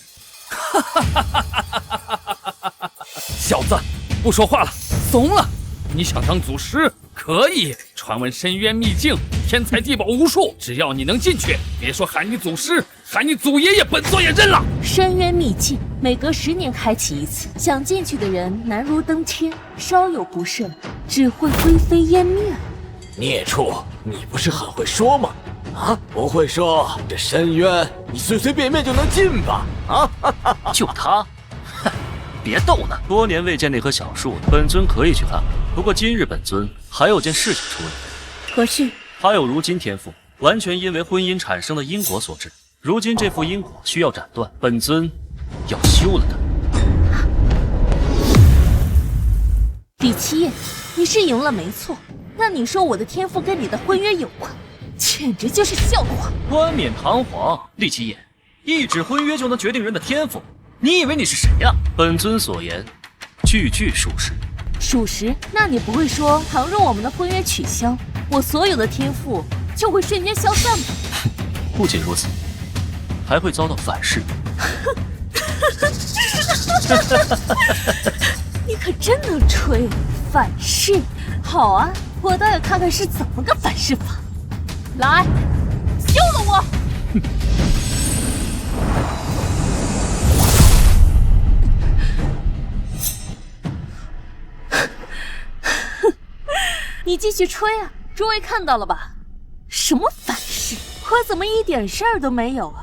小子，不说话了，怂了！你想当祖师？可以。传闻深渊秘境，天才地宝无数，只要你能进去，别说喊你祖师，喊你祖爷爷，本座也认了。深渊秘境每隔10年开启一次，想进去的人难如登天，稍有不慎，只会灰飞烟灭。孽畜，你不是很会说吗？啊，不会说这深渊，你随随便便就能进吧？啊，就他，哼，别逗了。多年未见那棵小树，本尊可以去看看。不过今日本尊还有件事情处理。何事？他有如今天赋，完全因为婚姻产生的因果所致。如今这副因果需要斩断，本尊要休了他。李七夜，你是赢了没错，但你说我的天赋跟你的婚约有关，简直就是笑话。冠冕堂皇，厉七夜，一纸婚约就能决定人的天赋，你以为你是谁呀？本尊所言，句句属实。属实？那你不会说，倘若我们的婚约取消，我所有的天赋就会瞬间消散吗？不仅如此，还会遭到反噬。你可真能吹，反噬！好啊，我倒要看看是怎么个反噬法。来，休了我！你继续吹啊，诸位看到了吧？什么反噬？我怎么一点事儿都没有啊？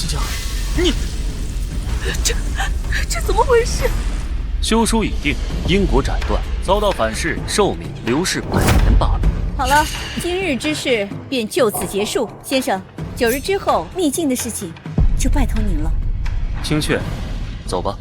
静静，你这怎么回事？休书已定，因果斩断，遭到反噬，寿命流逝100年罢了。好了，今日之事便就此结束。先生，9日之后秘境的事情就拜托您了。青雀，走吧。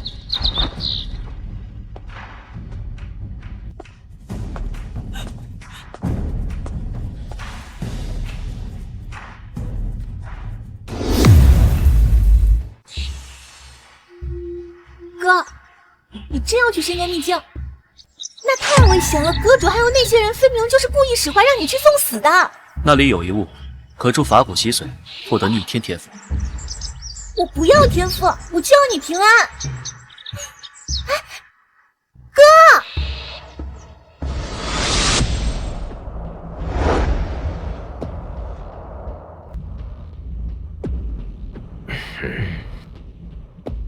哥，你真要去深渊秘境？那太危险了！阁主还有那些人，分明就是故意使坏，让你去送死的。那里有一物，可助法骨吸髓，获得逆天天赋。我不要天赋，我就要你平安。哎，哥！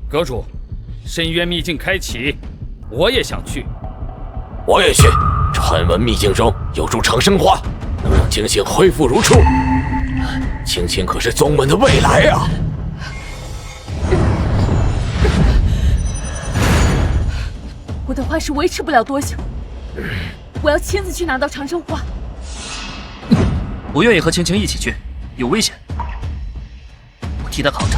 阁主，深渊秘境开启，我也想去。我也去。传闻秘境中有株长生花，能让青青恢复如初。青青可是宗门的未来啊！我的花是维持不了多久，我要亲自去拿到长生花。我愿意和青青一起去，有危险，我替他扛着。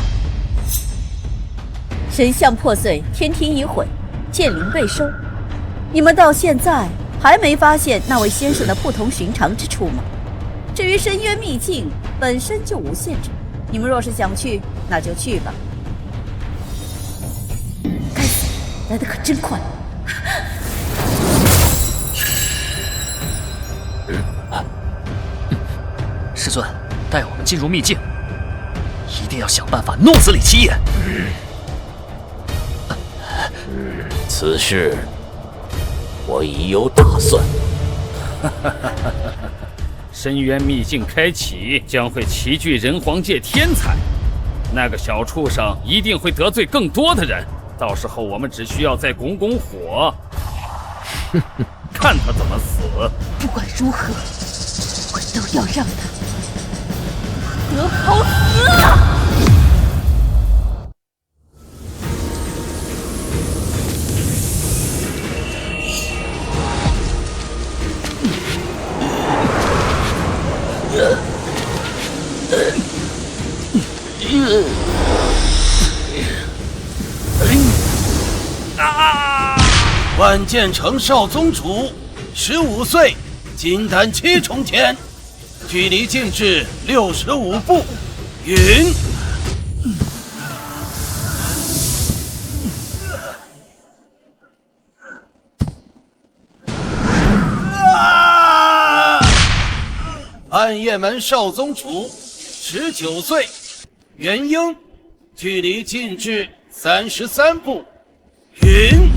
神像破碎，天庭已毁，剑灵被收。你们到现在还没发现那位先生的不同寻常之处吗？至于深渊秘境本身就无限制，你们若是想去，那就去吧。该死，来得可真快！师尊，带我们进入秘境，一定要想办法弄死李七夜。此事我已有打算。深渊秘境开启，将会齐聚人皇界天才，那个小畜生一定会得罪更多的人。到时候我们只需要再拱拱火，看他怎么死。不管如何，我都要让他得好死啊！万剑城少宗主，15岁，金丹7重天，距离静止65步，云。暗夜门少宗主，19岁，元婴，距离静止33步，云。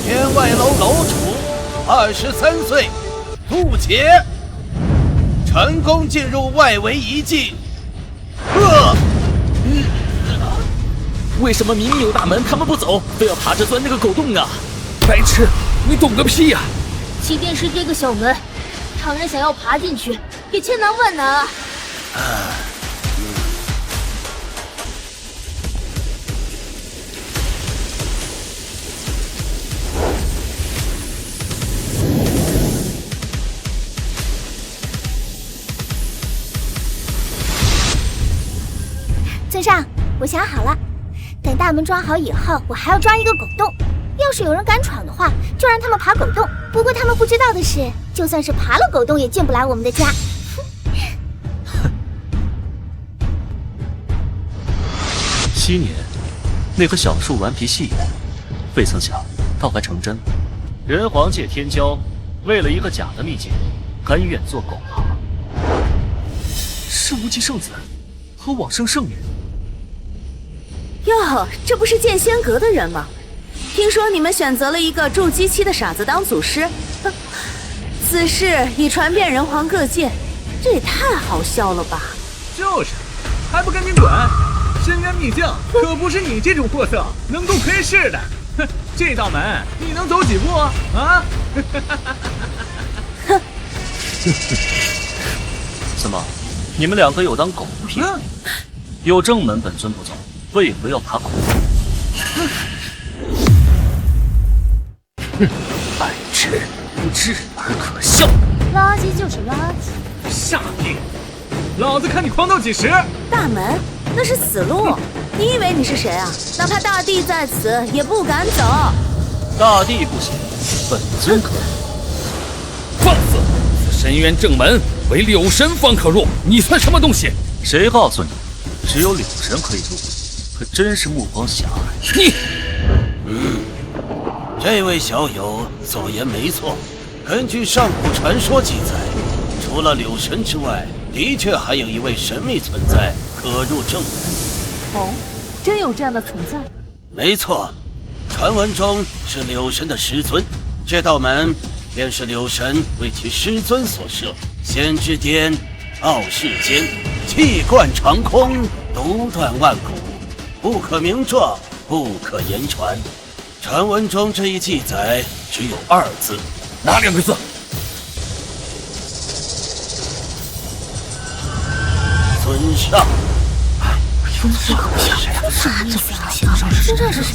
天外楼楼主，23岁，渡劫，成功进入外围遗迹。为什么明明有大门，他们不走，非要爬着钻那个狗洞啊？白痴，你懂个屁呀！即便是这个小门，常人想要爬进去也千难万难啊！尊上，我想好了，等大门装好以后，我还要装一个狗洞。要是有人敢闯的话，就让他们爬狗洞。不过他们不知道的是，就算是爬了狗洞，也进不来我们的家。7年，那棵小树顽皮戏言，未曾想倒还成真。人皇界天骄，为了一个假的秘境，甘愿做狗爬。是无极圣子和往生圣女。哟，这不是剑仙阁的人吗？听说你们选择了一个筑基期的傻子当祖师，此事已传遍人皇各界，这也太好笑了吧！就是，还不赶紧滚！深渊秘境可不是你这种货色能够窥视的。哼，这道门你能走几步啊？哼！怎么，你们两个有当狗的屁？有正门本尊不走，为何要爬狗？白痴，智而可笑。垃圾就是垃圾。傻逼！老子看你狂到几时？大门，那是死路，你以为你是谁啊？哪怕大帝在此，也不敢走。大帝不行，本尊可以。放肆！此深渊正门为柳神方可入，你算什么东西？谁告诉你，只有柳神可以入？可真是目光狭隘。你，这位小友所言没错。根据上古传说记载，除了柳神之外，的确还有一位神秘存在可入正门。哦，真有这样的存在？没错，传闻中是柳神的师尊，这道门便是柳神为其师尊所设。仙之巅，傲世间，气贯长空，独断万古，不可名状，不可言传。传闻中这一记载只有2字，哪2个字？尊上。尊上是谁啊？什么意思啊？尊上是谁？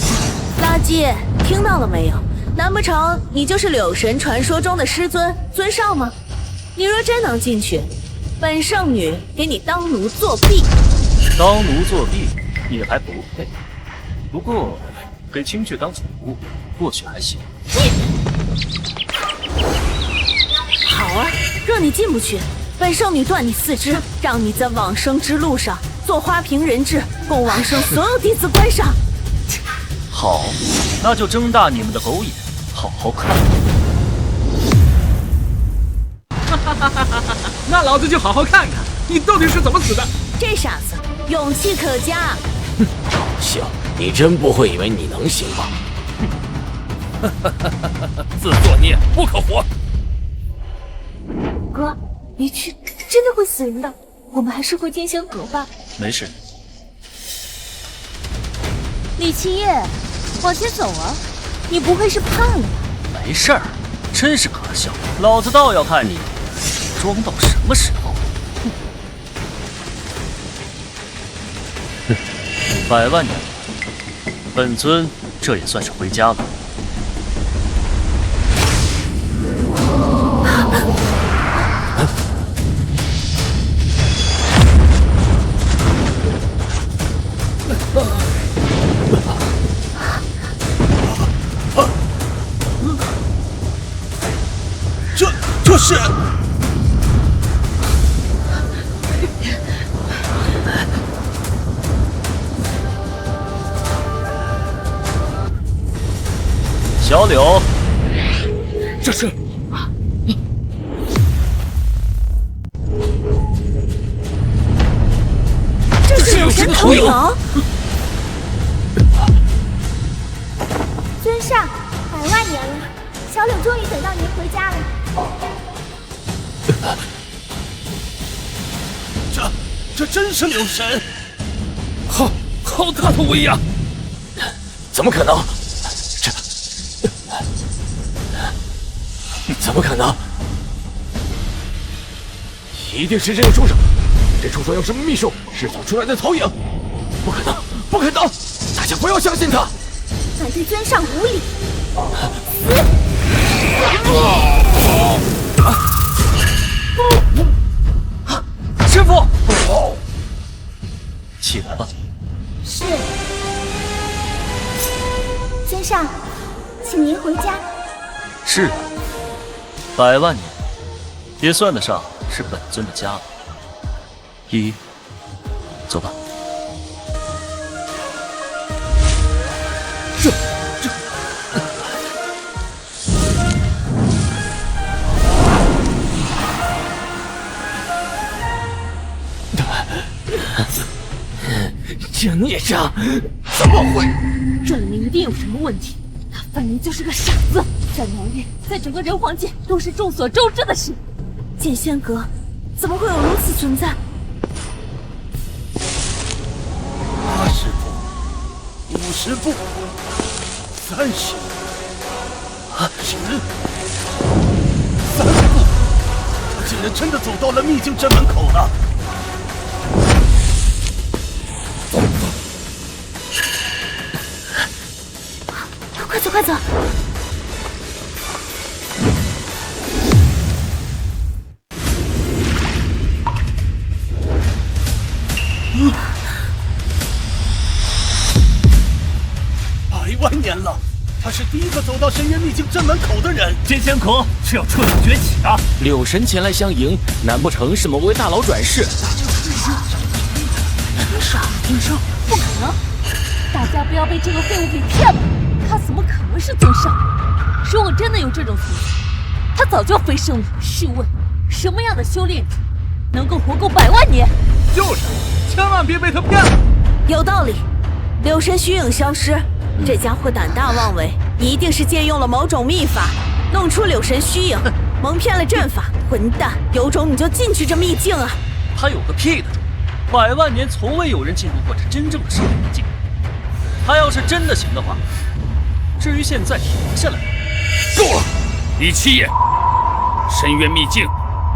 垃圾，听到了没有？难不成你就是柳神传说中的师尊尊上吗？你若真能进去，本圣女给你当奴作婢。当奴作婢也还不配，不过给青雀当宠物或许还行。好啊，若你进不去，本圣女断你4肢，让你在往生之路上做花瓶人质，供往生所有弟子观赏。好，那就睁大你们的狗眼，好好看。那老子就好好看看你到底是怎么死的。这傻子勇气可嘉。搞笑，你真不会以为你能行吧？自作孽不可活。哥，别去，真的会死人的。我们还是回天仙阁吧。没事。李七夜，往前走啊！你不会是怕了吧？没事儿，真是可笑。老子倒要看你装到什么时候？100万年，本尊这也算是回家了。这是。小柳，这是柳神投影。尊上，100万年了，小柳终于等到您回家了。这真是柳神！好大的威呀！怎么可能？怎么可能？一定是这个畜生！这畜生用什么秘术释放出来的投影？不可能！不可能！大家不要相信他！敢对尊上无礼！师傅，起来吧。是。尊上，请您回家。是啊，100万年，也算得上是本尊的家了。依依，走吧。这孽障，怎么会？这里面一定有什么问题。他分明就是个傻子，在南域，在整个人皇界都是众所周知的事。剑仙阁怎么会有如此存在？80步，50步，30，10，3步，他竟然真的走到了秘境镇门口了。快走，快走！100万年了，他是第一个走到深渊秘境镇门口的人。剑仙阁是要彻底崛起啊！柳神前来相迎，难不成是某位大佬转世？尊上，不可能！大家不要被这个废物给骗了，他怎么可能是尊上？如果真的有这种存在，他早就飞升了。试问，什么样的修炼者能够活够100万年？就是，千万别被他骗了。有道理，柳神虚影消失，这家伙胆大妄为，一定是借用了某种秘法，弄出柳神虚影，蒙骗了阵法。混蛋，有种你就进去这秘境啊！他有个屁的种！100万年从未有人进入过这真正的深渊秘境。他要是真的行的话，至于现在停下来，够了！李七爷，深渊秘境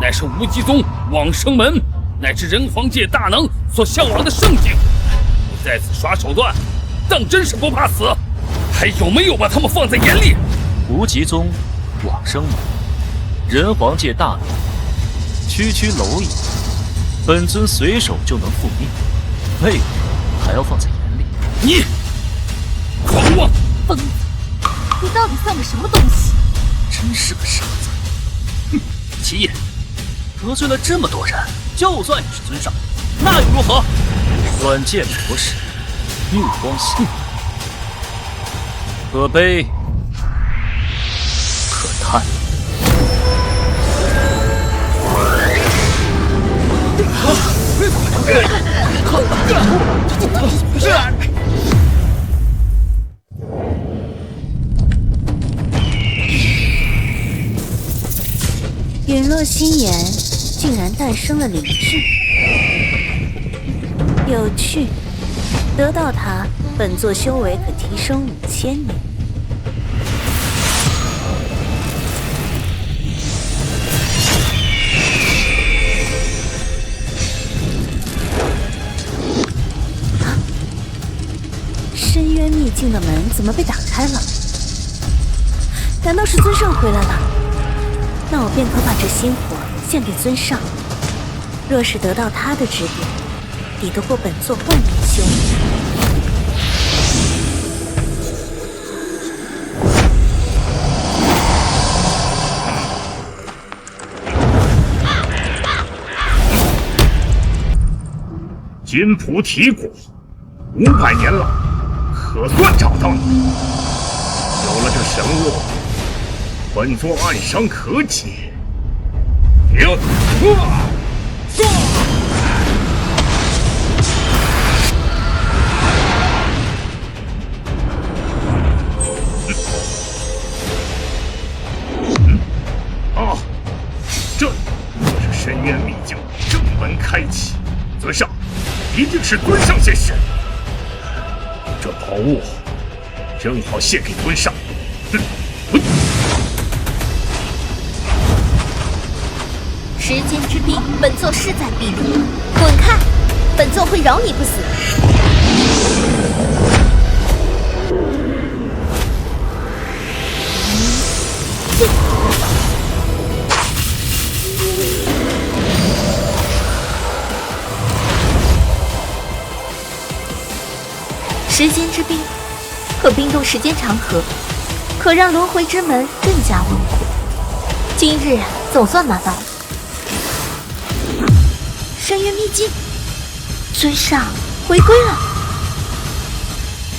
乃是无极宗往生门，乃至人皇界大能所向往的圣境。你在此耍手段，当真是不怕死？还有没有把他们放在眼里？无极宗往生门，人皇界大能，区区蝼蚁，本尊随手就能复命，为何还要放在眼里？你狂妄！疯子，你到底算个什么东西？真是个傻子！哼，七爷，得罪了这么多人，就算你是尊上，那又如何？短剑夺食，玉光心，可悲可叹。陨落心炎竟然诞生了灵智，有趣。得到它，本座修为可提升5000年。境的门怎么被打开了？难道是尊上回来了？那我便可把这心火献给尊上。若是得到他的指点，抵得过本座万年修为。金菩提果，500年了，可算找到你。有了这神物，本座暗伤可解。这是深渊秘境正门开启，尊上。一定是尊上先使，这宝物正好献给尊上。时间之壁，本座势在必得。滚开！本座会饶你不死。时间之冰，可冰冻时间长河，可让轮回之门更加稳固。今日总算拿到了深渊秘境，尊上回归了。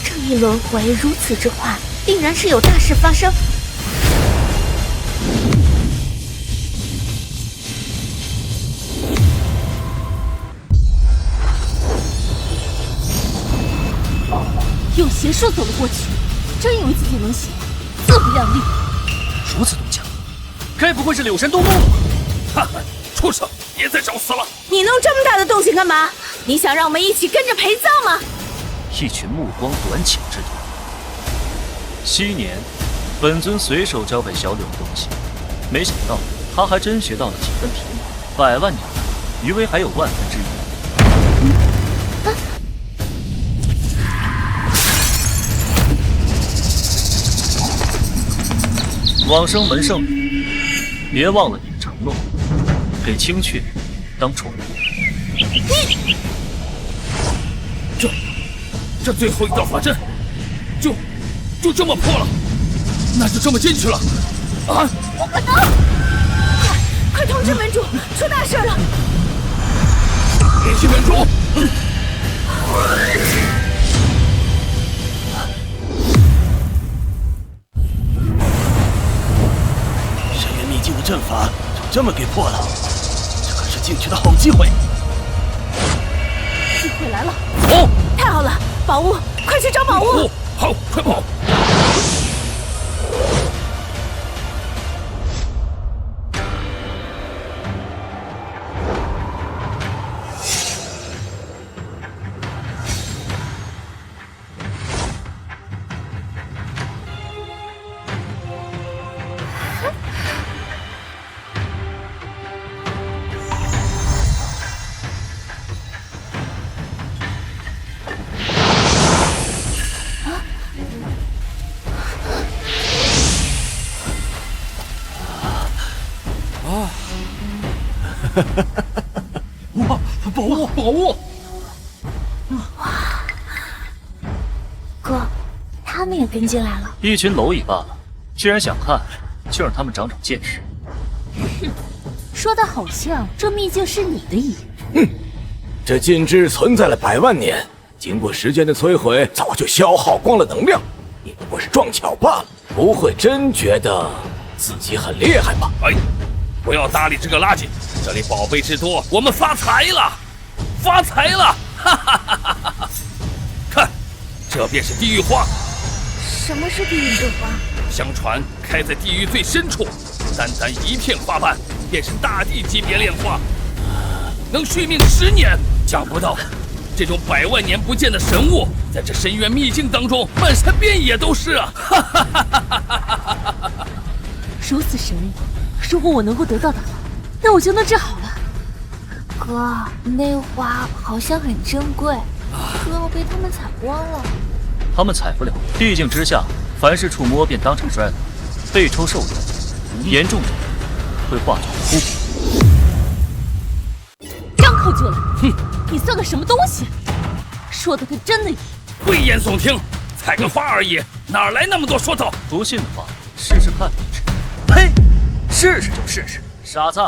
这一轮回如此之快，定然是有大事发生。用邪术走了过去，真以为自己能行？自不量力！如此动静，该不会是柳神动怒了？哈哈，畜生，别再找死了！你弄这么大的动静干嘛？你想让我们一起跟着陪葬吗？一群目光短浅之徒。昔年，本尊随手交给小柳的东西，没想到他还真学到了几分皮毛。100万年来，余威还有万分之一。往生门圣女，别忘了你的承诺，给青雀当宠物。这最后一道法阵，就这么破了，那就这么进去了。啊！不可能！快通知门主，出大事了！联系门主。阵法就这么给破了，这可是进去的好机会。机会来了！走！太好了，宝物，快去找宝物！好，快跑！哇，宝物，宝物！哇，哥，他们也跟进来了。一群蝼蚁罢了，既然想看，就让他们长长见识。哼，说的好像这秘境是你的一样。哼，这禁制存在了100万年，经过时间的摧毁，早就消耗光了能量。你不过是撞巧罢了，不会真觉得自己很厉害吧？哎，不要搭理这个垃圾！这里宝贝之多，我们发财了，发财了！哈哈哈哈哈！看，这便是地狱花。什么是地狱之花？相传开在地狱最深处，单单一片花瓣便是大地级别炼花，能续命10年。想不到，这种100万年不见的神物，在这深渊秘境当中漫山遍野都是啊！哈哈哈哈哈哈！如此神物，如果我能够得到的话，那我就能治好了。哥，那花好像很珍贵，可要被他们采光了。他们踩不了。地境之下，凡是触摸便当场摔倒，被抽受力，严重者会化作枯骨。张口就来，哼，你算个什么东西？说的跟真的一样。危言耸听，采个花而已，哪来那么多说头？不信的话，试试看便知。呸！试试就试试，傻子，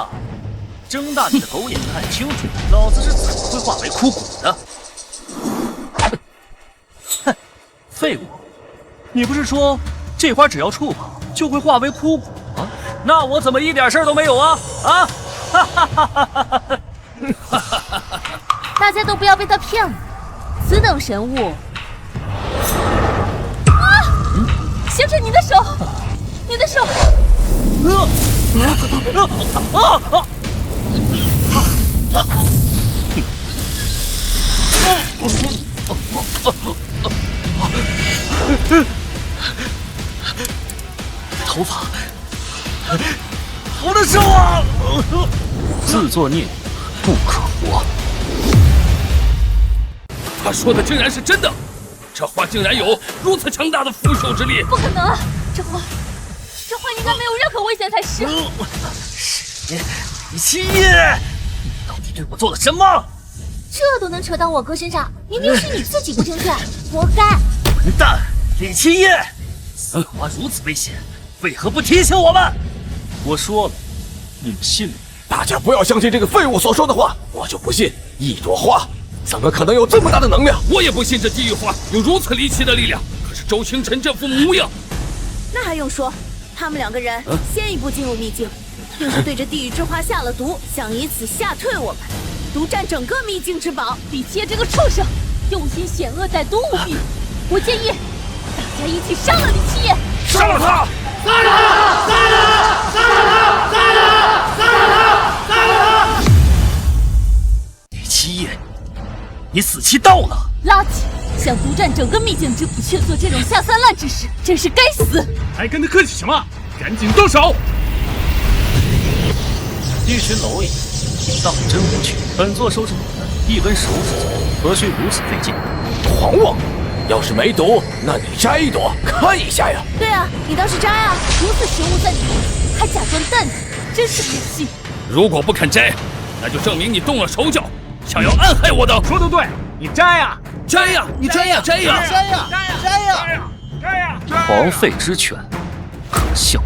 睁大你的狗眼看清楚，老子是怎么会化为枯骨的？哼，废物！你不是说这花只要触碰就会化为枯骨吗？那我怎么一点事儿都没有啊？啊！哈哈哈哈哈哈！大家都不要被他骗了，此等神物。星辰，你的手，你的手！头发，我的手啊！自作孽不可活。他说的竟然是真的，这花竟然有如此强大的腐朽之力！不可能，这花应该没有任何危险才是。李七夜，你到底对我做了什么？这都能扯到我哥身上，明明是你自己不听劝，活该！混蛋，李七夜，此花如此危险，为何不提醒我们？我说了，你们信吗？大家不要相信这个废物所说的话，我就不信一朵花怎么可能有这么大的能量？我也不信这地狱花有如此离奇的力量。可是周清晨这副模样，那还用说？他们两个人先一步进入秘境，定是对着地狱之花下了毒，想以此吓退我们，独占整个秘境之宝。李七夜这个畜生，用心险恶，歹毒无比。我建议大家一起杀了李七夜！杀了他！杀了他！杀了他！杀了他！杀了他！杀了他！杀了他！李七夜，你死期到了！垃圾！想独占整个秘境之宝，却做这种下三滥之事，真是该死！还跟他客气什么？赶紧动手！一群蝼蚁，当真无趣。本座收拾你们一根手指头，何须如此费劲？狂妄！要是没毒，那你摘一朵看一下呀！对啊，你倒是摘啊！如此神物在你面前，还假装淡定，真是没戏！如果不肯摘，那就证明你动了手脚，想要暗害我的。说得对，你摘呀！摘呀！你摘呀！摘呀！摘呀！摘呀！摘呀！狂吠之犬，可笑！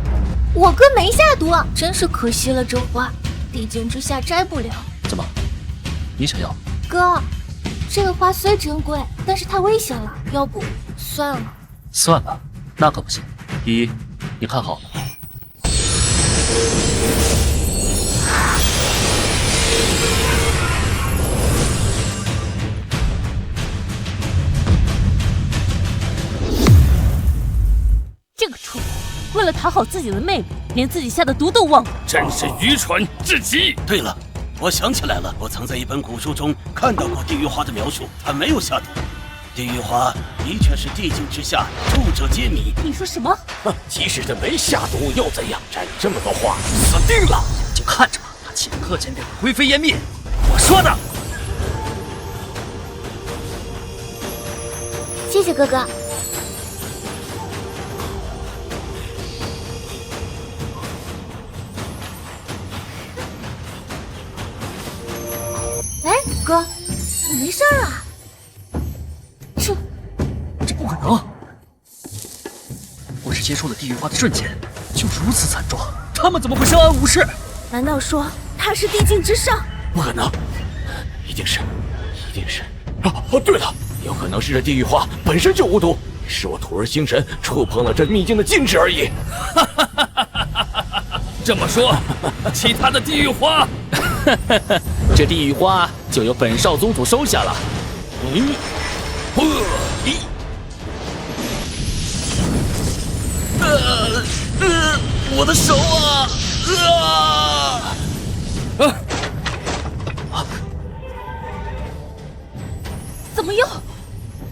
我哥没下毒，真是可惜了这花，地境之下摘不了。怎么？你想要？哥，这个花虽珍贵，但是太危险了，要不算了。算了，那可不行。依依，你看好了。这个畜生，为了讨好自己的妹妹，连自己下的毒都忘了，真是愚蠢至极。对了，我想起来了，我曾在一本古书中看到过地狱花的描述，它没有下毒。地狱花的确是地境之下众者皆迷。你说什么？即使是没下毒又怎样？摘这么多花，死定了！就看着吧，他顷刻间便灰飞烟灭。我说的。谢谢哥哥。哎，哥，你没事啊？这不可能！我只接触了地狱花的瞬间，就如此惨状，他们怎么会相安无事？难道说他是地境之上？不可能，一定是。哦，对了，有可能是这地狱花本身就无毒，是我徒儿星辰触碰了这秘境的禁制而已。这么说，其他的地狱花，这地狱花就由本少宗主收下了。我的手啊！怎么又？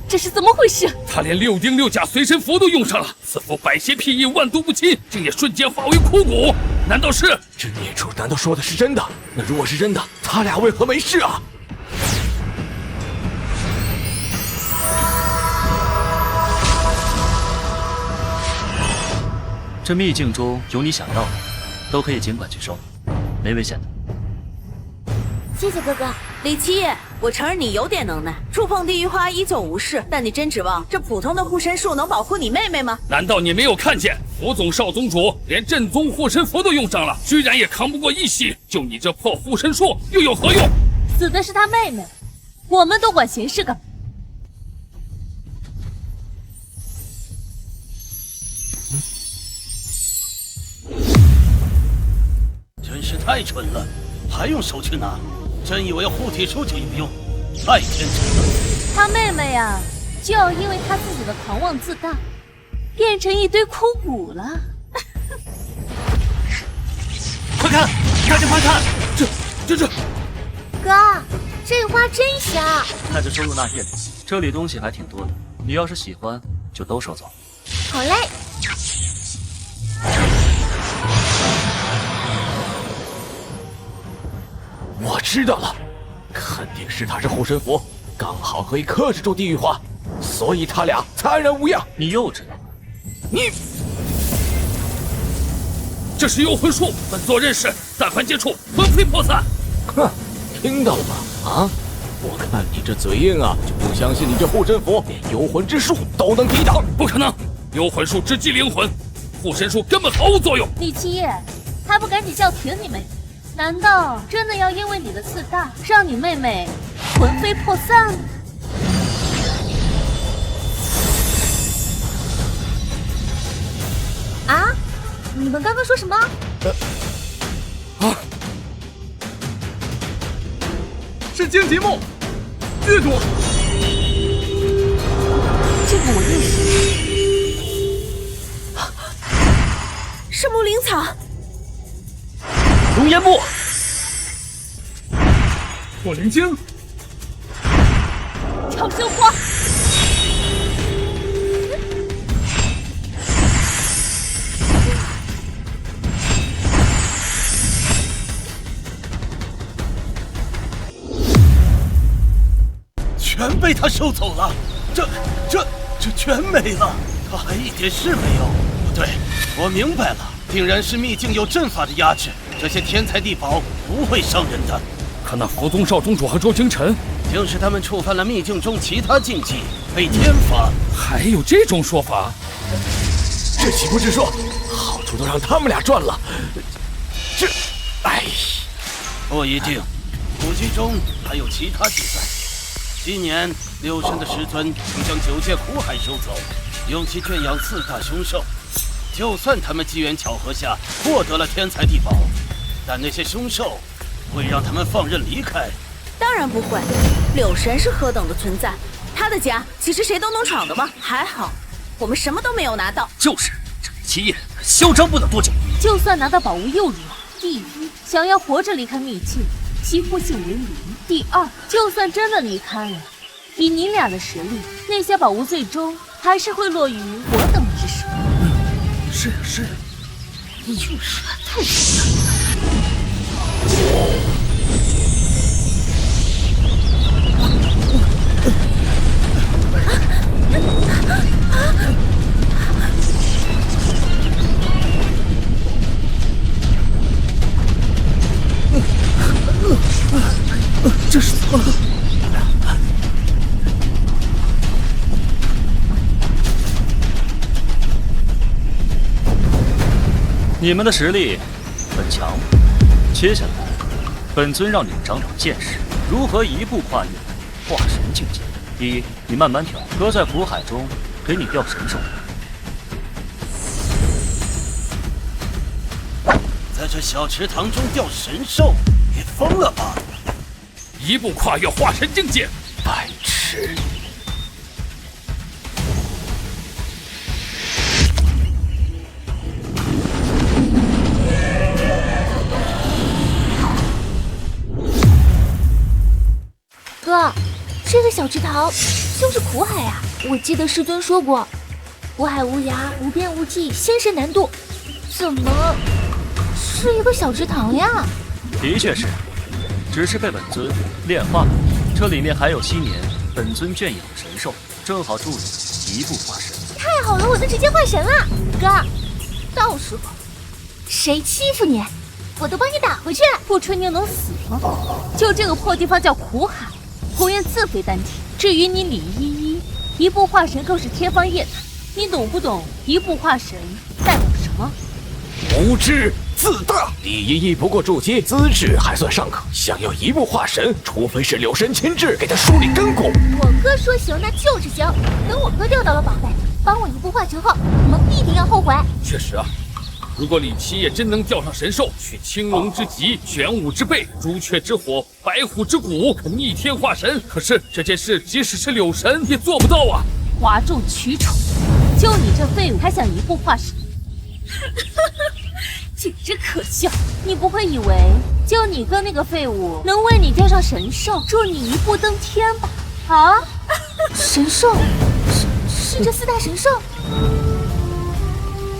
这是怎么回事？他连6丁6甲随身符都用上了，此符百邪辟疫，万毒不侵，竟也瞬间化为枯骨。难道是？这孽畜难道说的是真的？那如果是真的，他俩为何没事啊？这秘境中有你想要的，都可以尽管去收，没危险的。谢谢哥哥。李七夜，我承认你有点能耐，触碰地狱花依旧无事，但你真指望这普通的护身术能保护你妹妹吗？难道你没有看见副总少宗主连正宗护身符都用上了，居然也扛不过一袭？就你这破护身术又有何用？死的是他妹妹，我们都管闲事干嘛？真是太蠢了，还用手去拿？真以为护体术就有用？太天真了！他妹妹呀，就要因为他自己的狂妄自大，变成一堆枯骨了。快看，大家快看，这！哥，这花真香。看着收入那页里，这里东西还挺多的，你要是喜欢，就都收走。好嘞。我知道了，肯定是他是护身符，刚好可以克制住地狱花，所以他俩才安然无恙。你又知道了？你这是幽魂术，本座认识，但凡接触，魂飞魄散。哼，听到了吗？啊，我看你这嘴硬啊，就不相信你这护身符连幽魂之术都能抵挡。不可能，幽魂术直击灵魂，护身术根本毫无作用。李七夜，还不赶紧叫停你妹妹？难道真的要因为你的自大，让你妹妹魂飞魄散？啊？你们刚刚说什么？是荆棘木，阅读。这个我认识，是木灵草。龙岩木，火灵晶，长生花，全被他收走了，这全没了，他还一点事没有。不对，我明白了，定然是秘境有阵法的压制。这些天材地宝不会伤人的，可那福宗少宗主和周京晨，竟是他们触犯了秘境中其他禁忌，被天罚。还有这种说法？这岂不是说好处都让他们俩赚了？不一定，古籍中还有其他记载。今年六神的师尊曾将9界苦海收走，用其圈养4大凶兽。就算他们机缘巧合下获得了天材地宝，但那些凶兽会让他们放任离开？当然不会，柳神是何等的存在，他的家岂是谁都能闯的吗？还好，我们什么都没有拿到。就是这李七夜嚣张不了多久。就算拿到宝物又如何？第一，想要活着离开秘境，几乎性为零。第二，就算真的离开了，以你俩的实力，那些宝物最终还是会落于我等之手。是，就是太神了。这是怎么了？你们的实力很强，接下来本尊让你们长长见识，如何一步跨越化神境界。第一，你慢慢跳，搁在苦海中给你钓神兽。在这小池塘中钓神兽，你疯了吧？一步跨越化神境界，白痴！哥，这个小池塘就是苦海啊！我记得师尊说过，苦海无涯，无边无际，仙神难渡。怎么是一个小池塘呀？的确是，只是被本尊炼化了。这里面还有昔年本尊圈养的神兽，正好助你一步化神。太好了，我就直接换神了。哥，到时候谁欺负你，我都帮你打回去。不吹牛能死吗？就这个破地方叫苦海，红颜自废丹田。至于你李依依，一步化神更是天方夜谭，你懂不懂一步化神代表什么？无知自大。李依依不过筑基，资质还算尚可，想要一步化神，除非是柳神亲自给他梳理根骨。我哥说行，那就是行。等我哥调到了宝贝，帮我一步化神后，你们必定要后悔。确实啊，如果李七夜真能钓上神兽，取青龙之脊、玄武之背、朱雀之火、白虎之骨，逆天化神，可是这件事即使是柳神也做不到啊！哗众取宠，就你这废物还想一步化神？简直可笑！你不会以为就你哥那个废物能为你钓上神兽，助你一步登天吧？啊？神兽？是这4大神兽？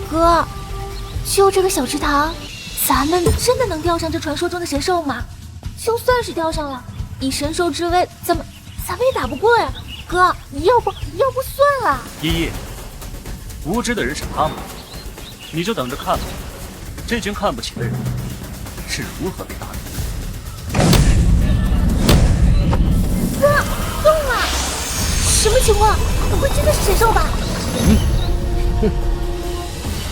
哥，就这个小池塘，咱们真的能钓上这传说中的神兽吗？就算是钓上了，以神兽之威，咱们也打不过呀。哥，要不算了。依依，无知的人是他们，你就等着看吧。这群看不起的人是如何被打倒。哥，动了！什么情况？不会真的是神兽吧？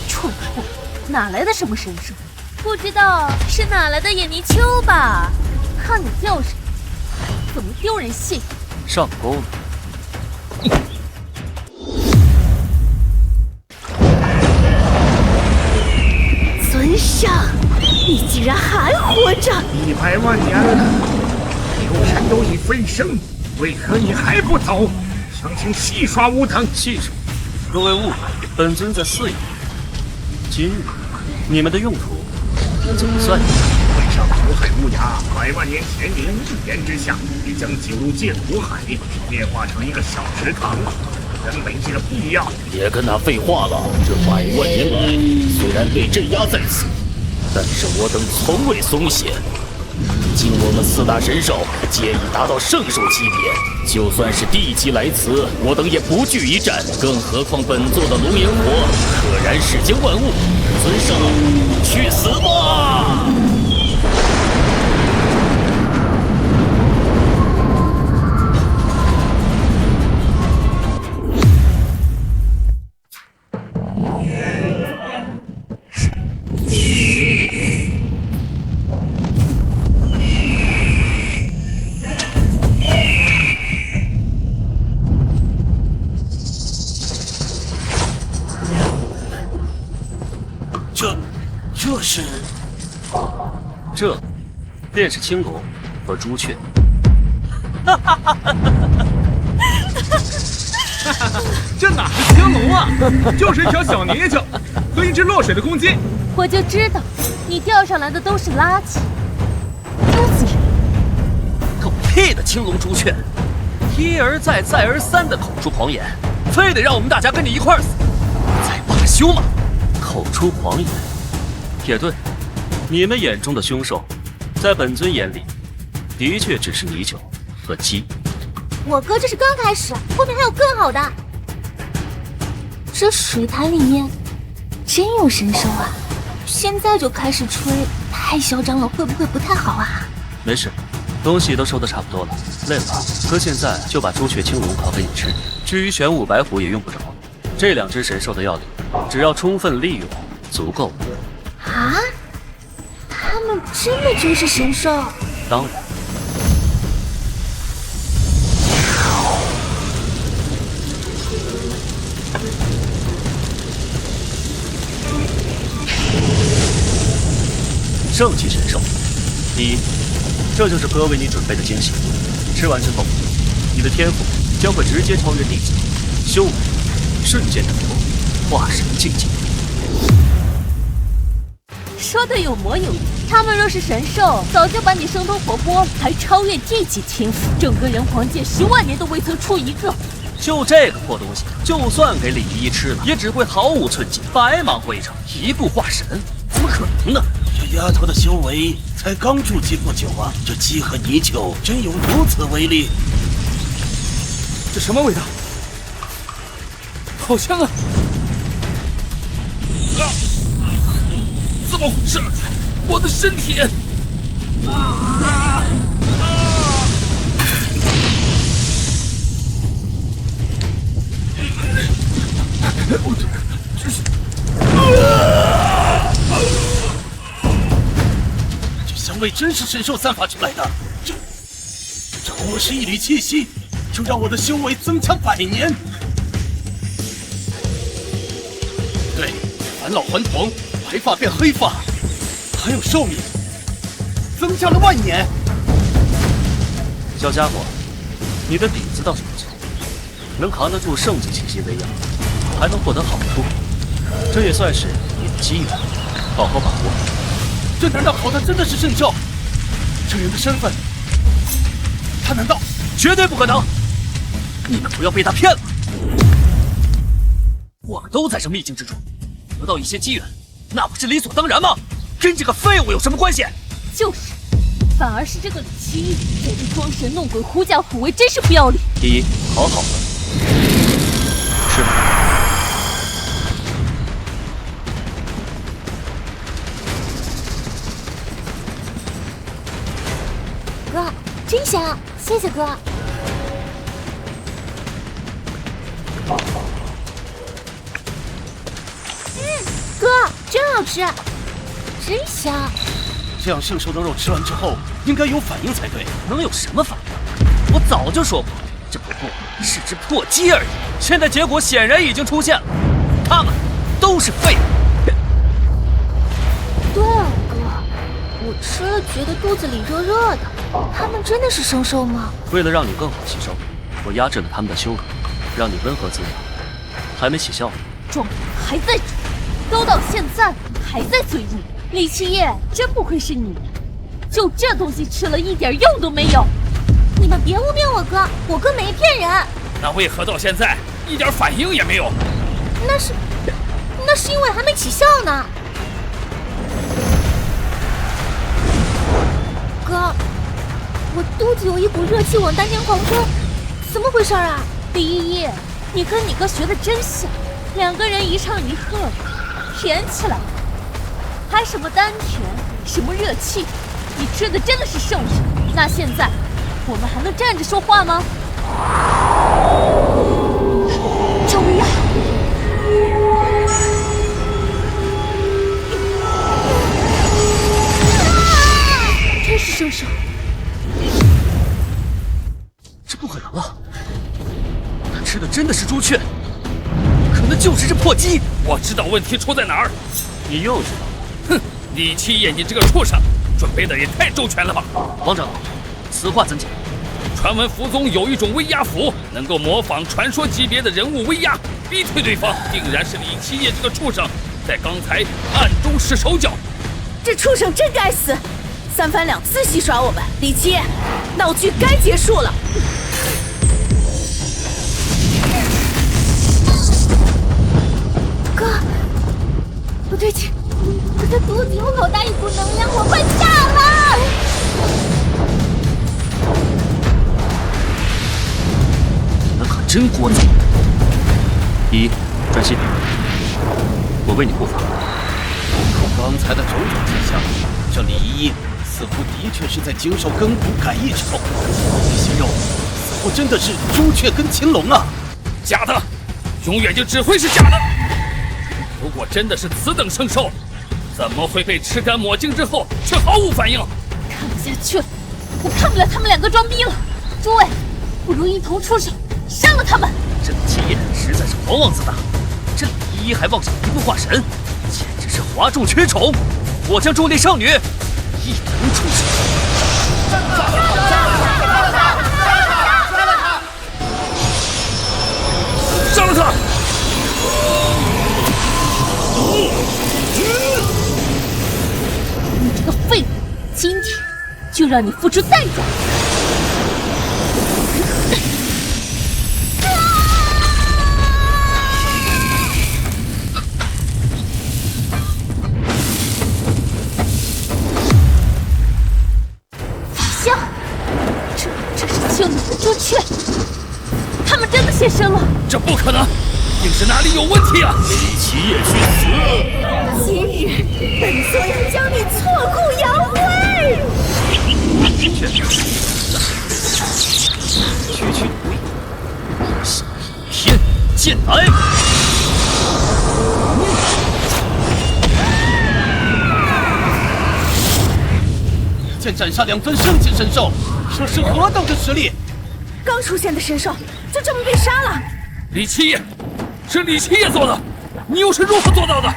蠢货，哪来的什么神兽？不知道是哪来的野泥鳅吧？看你钓什么，怎么丢人现眼？上钩了。尊上，你竟然还活着！100万年了，柳神都已飞升，为何你还不走？想请戏耍武藤？戏耍？各位误会，本尊在4眼。今日你们的用途总算有。会上苦海无涯，100万年前您一言之下，已将九龙界苦海变化成一个小池塘。真没这个必要。别跟他废话了，这100万年来，虽然被镇压在此，但是我等从未松懈。今我们4大神兽皆已达到圣兽级别，就算是地级来此，我等也不惧一战。更何况本座的龙炎火可燃世间万物，尊上去死吧！这便是青龙和朱雀。这哪是青龙啊，就是一条小泥鳅和一只落水的公鸡。我就知道，你钓上来的都是垃圾，丢死人！狗屁的青龙朱雀，一而再再而三的口出狂言，非得让我们大家跟你一块儿死，在罢休吗？口出狂言，也对。你们眼中的凶兽，在本尊眼里，的确只是泥鳅和鸡。我哥这是刚开始，后面还有更好的。这水潭里面真有神兽啊！现在就开始吹，太嚣张了，会不会不太好啊？没事，东西都收得差不多了，累了吧？哥现在就把朱雀、青龙烤给你吃。至于玄武、白虎也用不着，这2只神兽的药力，只要充分利用，足够了。啊？他们真的就是神兽？当然。圣级神兽，1，这就是哥为你准备的惊喜。吃完之后，你的天赋将会直接超越地级，修为瞬间突破化神境界。说的有模有样，他们若是神兽，早就把你生吞活剥，还超越地级天赋，整个人皇界10万年都未曾出一个。就这个破东西，就算给李依依吃了，也只会毫无寸进，白忙活一场，一步化神，怎么可能呢？这丫头的修为才刚筑基不久啊，这鸡和泥鳅真有如此威力？这什么味道？好香啊！怎么回事？我的身体！这香味真是神兽散发出来的，这不过是一缕气息，就让我的修为增强100年。对，返老还童，白发变黑发，还有寿命增加了10000年。小家伙，你的底子倒是不错，能扛得住圣级气息威压，还能获得好处，这也算是你的机缘，好好把握。这难道跑的真的是圣兽？这人的身份，他难道……绝对不可能！你们不要被他骗了。我们都在这秘境之中，得到一些机缘，那不是理所当然吗？跟这个废物有什么关系？就是，反而是这个李奇义在这装神弄鬼、狐假虎威，真是不要脸。第一，好好的，是吗？哥，真香，谢谢哥。哥，真好吃，真香。这样圣兽的肉吃完之后，应该有反应才对。能有什么反应？我早就说过，这不过是只破鸡而已。现在结果显然已经出现了，他们都是废物。对啊，哥，我吃了觉得肚子里热热的。他们真的是圣兽吗？为了让你更好吸收，我压制了他们的修为，让你温和自然。还没起效呢。状态还在煮，都到现在还在嘴入。李七夜，真不愧是你，就这东西吃了一点用都没有。你们别污蔑我哥，我哥没骗人。那为何到现在一点反应也没有？那是因为还没起效呢。哥，我肚子有一股热气往丹田狂奔，怎么回事啊？李一夜，你跟你哥学的真像，两个人一唱一和的，甜起来了。还什么丹田，什么热气，你吃的真的是圣人。那现在我们还能站着说话吗？赵薇娅，真是圣兽！这不可能啊！他吃的真的是朱雀，可能就是这破鸡。我知道问题出在哪儿。你又知道？哼，李七夜，你这个畜生，准备的也太周全了吧！王长老，此话怎讲？传闻符宗有一种威压符，能够模仿传说级别的人物威压，逼退对方。定然是李七夜这个畜生在刚才暗中使手脚。这畜生真该死，三番两次戏耍我们。李七夜，闹剧该结束了。哥，不对劲，我的肚子有好大一股能量，我快炸了！你们可真聒噪！一，专心，我为你护法。刚才的种种迹象，这李一似乎的确是在经受根骨改异之后，这些肉似乎真的是朱雀跟青龙啊！假的，永远就只会是假的。如果真的是此等圣兽，怎么会被吃干抹净之后却毫无反应？看不下去了，我看不了他们两个装逼了。诸位，不如一同出手杀了他们！这李七夜实在是狂妄自大，这李一还妄想一步化神，简直是哗众取宠。我将众烈圣女一同出手。杀了他！你这个废物，今天就让你付出代价！法相，这是青龙的朱雀，他们真的现身了！这不可能，一定是哪里有问题啊！李七夜去死！今日日本座要将你挫骨扬灰！区区无影，天剑来！见斩杀2尊圣级神兽，这是何等的实力？刚出现的神兽就这么被杀了？李七夜，是李七夜做的，你又是如何做到的？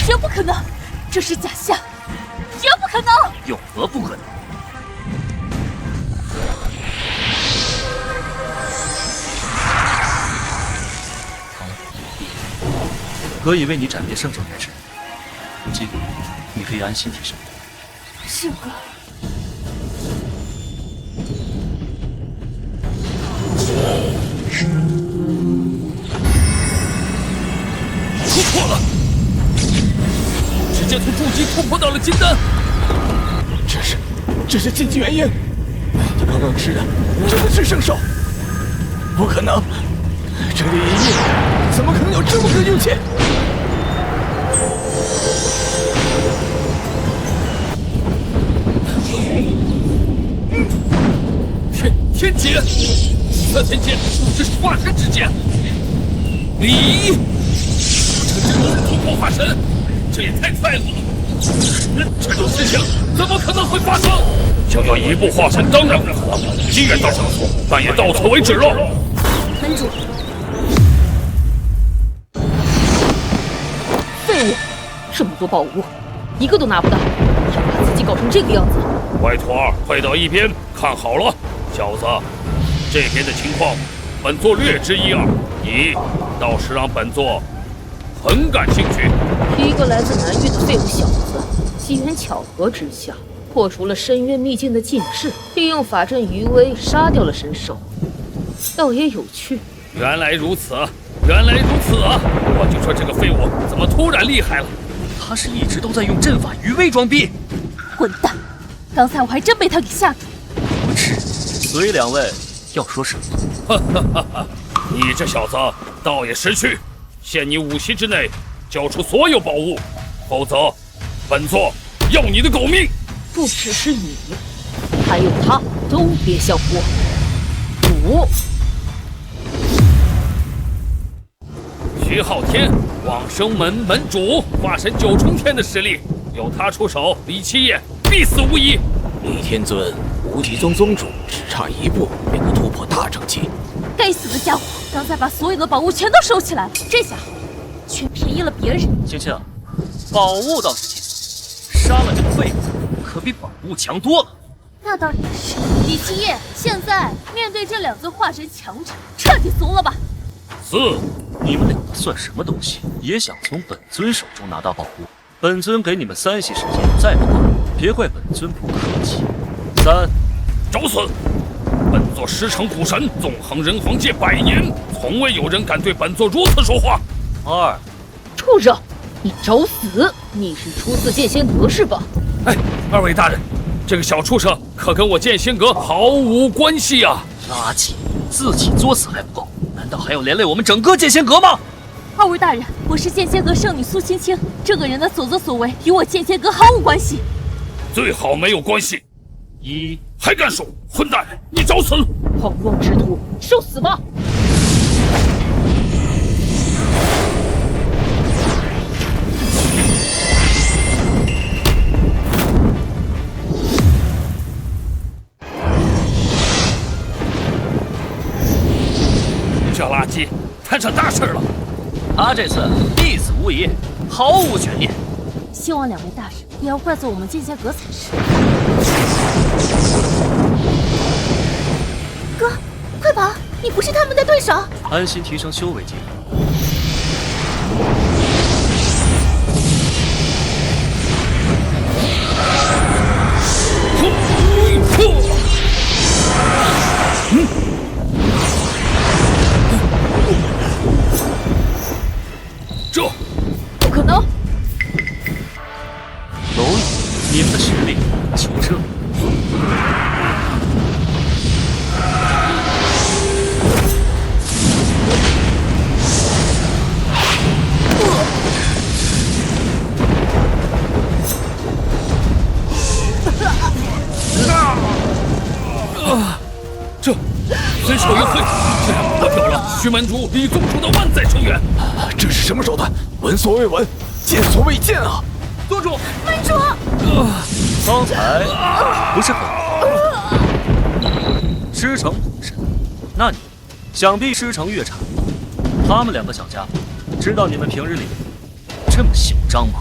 绝不可能，这是假象，绝不可能！有何不可能？可以为你斩灭圣兽之事，如今你可以安心提升。是哥。突破了，直接从筑基突破到了金丹。这是禁忌原因。你刚刚吃的真的是圣兽？不可能，这里一夜怎么可能有这么个运气？天劫，这天劫，这是化神之剑。你，这真的是突破化神，这也太快了！这种事情怎么可能会发生？想要一步化神当然不可能，机缘倒是不错，但也到此为止了。门主，废物，这么多宝物，一个都拿不到，还把自己搞成这个样子。歪徒儿，退到一边，看好了。小子，这边的情况，本座略知一二，你倒是让本座很感兴趣。一个来自南域的废物小子，机缘巧合之下破除了深渊秘境的禁制，利用法阵余威杀掉了神兽，倒也有趣。原来如此，原来如此啊！我就说这个废物怎么突然厉害了？他是一直都在用阵法余威装逼。混蛋！刚才我还真被他给吓住。无耻！所以两位要说什么？哈哈哈哈！你这小子倒也识趣，限你5息之内交出所有宝物，否则本座要你的狗命！不只是你，还有他，都别想活！赌！徐浩天，往生门门主，化神9重天的实力，有他出手，李七夜必死无疑。李天尊，无极宗宗主只差一步便能突破大成期。该死的家伙，刚才把所有的宝物全都收起来了，这下却便宜了别人。青青，宝物倒是轻，杀了这个废物，可比宝物强多了。那倒也是。李七夜，现在面对这2尊化神强者，彻底怂了吧？你们两个算什么东西？也想从本尊手中拿到宝物？本尊给你们3息时间，再不够，别怪本尊不客气。3，找死！本座10成古神，纵横人皇界100年，从未有人敢对本座如此说话。2，畜生，你找死！你是出自剑仙阁是吧？哎，2位大人，这个小畜生可跟我剑仙阁毫无关系啊！垃圾，自己作死还不够，难道还要连累我们整个剑仙阁吗？2位大人，我是剑仙阁圣女苏青青，这个人的所作所为与我剑仙阁毫无关系。最好没有关系。1，还敢说？混蛋，你找死！狂妄之徒，受死吧！这垃圾摊上大事了，他这次必死无疑，毫无悬念。希望2位大人不要怪罪我们剑仙阁才是。哥，快跑！你不是他们的对手。安心提升修为即可。这不可能！蝼蚁，你们的实力就这？这孙守元和竟然破掉了徐门主李宗主的万载成员，这是什么手段？闻所未闻，见所未见啊！宗主，门主，方才不是很师承虎神，那你想必师承月禅。他们两个小家伙，知道你们平日里这么嚣张吗？